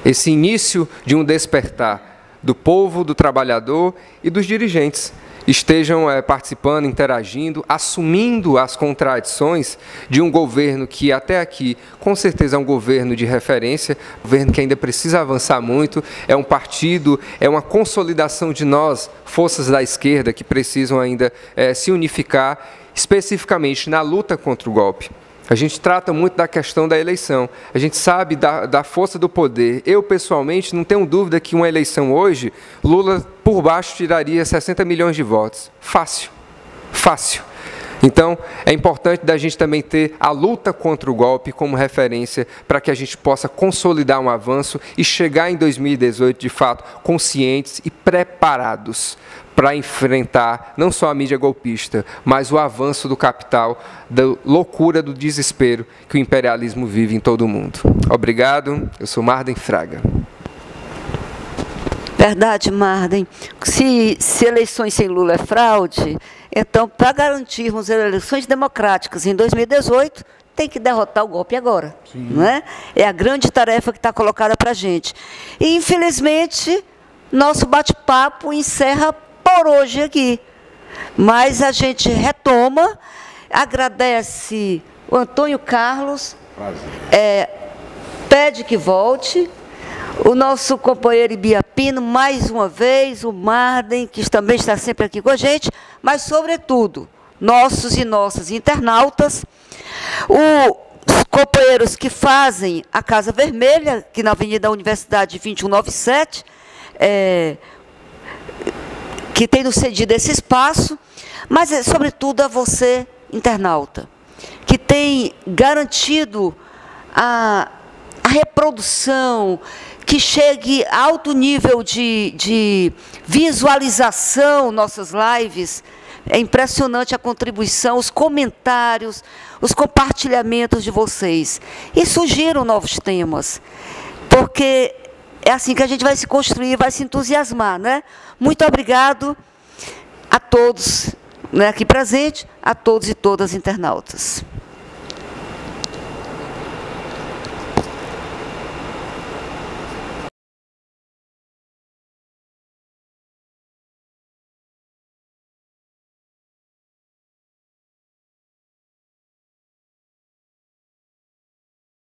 esse início de um despertar do povo, do trabalhador e dos dirigentes estejam participando, interagindo, assumindo as contradições de um governo que até aqui, com certeza, é um governo de referência, um governo que ainda precisa avançar muito, é um partido, é uma consolidação de nós, forças da esquerda, que precisam ainda se unificar. especificamente na luta contra o golpe. A gente trata muito da questão da eleição, a gente sabe da força do poder. Eu, pessoalmente, não tenho dúvida que uma eleição hoje, Lula, por baixo, tiraria 60 milhões de votos. Fácil, fácil. Então, é importante da gente também ter a luta contra o golpe como referência para que a gente possa consolidar um avanço e chegar em 2018, de fato, conscientes e preparados para enfrentar não só a mídia golpista, mas o avanço do capital, da loucura, do desespero que o imperialismo vive em todo o mundo. Obrigado, eu sou Marden Fraga. Verdade, Marden. Se eleições sem Lula é fraude, então, para garantirmos eleições democráticas em 2018, tem que derrotar o golpe agora. Não é? É a grande tarefa que está colocada para a gente. E, infelizmente, nosso bate-papo encerra por hoje aqui. Mas a gente retoma, agradece o Antônio Carlos, pede que volte, o nosso companheiro Ibiapino, mais uma vez, o Marden, que também está sempre aqui com a gente, mas, sobretudo, nossos e nossas internautas, os companheiros que fazem a Casa Vermelha, aqui na Avenida Universidade 2197, que tem nos cedido esse espaço, mas, sobretudo, a você, internauta, que tem garantido a reprodução, que chegue a alto nível de visualização nossas lives. É impressionante a contribuição, os comentários, os compartilhamentos de vocês. E surgiram novos temas, porque é assim que a gente vai se construir, vai se entusiasmar, né? Muito obrigado a todos, né, aqui presentes, a todos e todas internautas.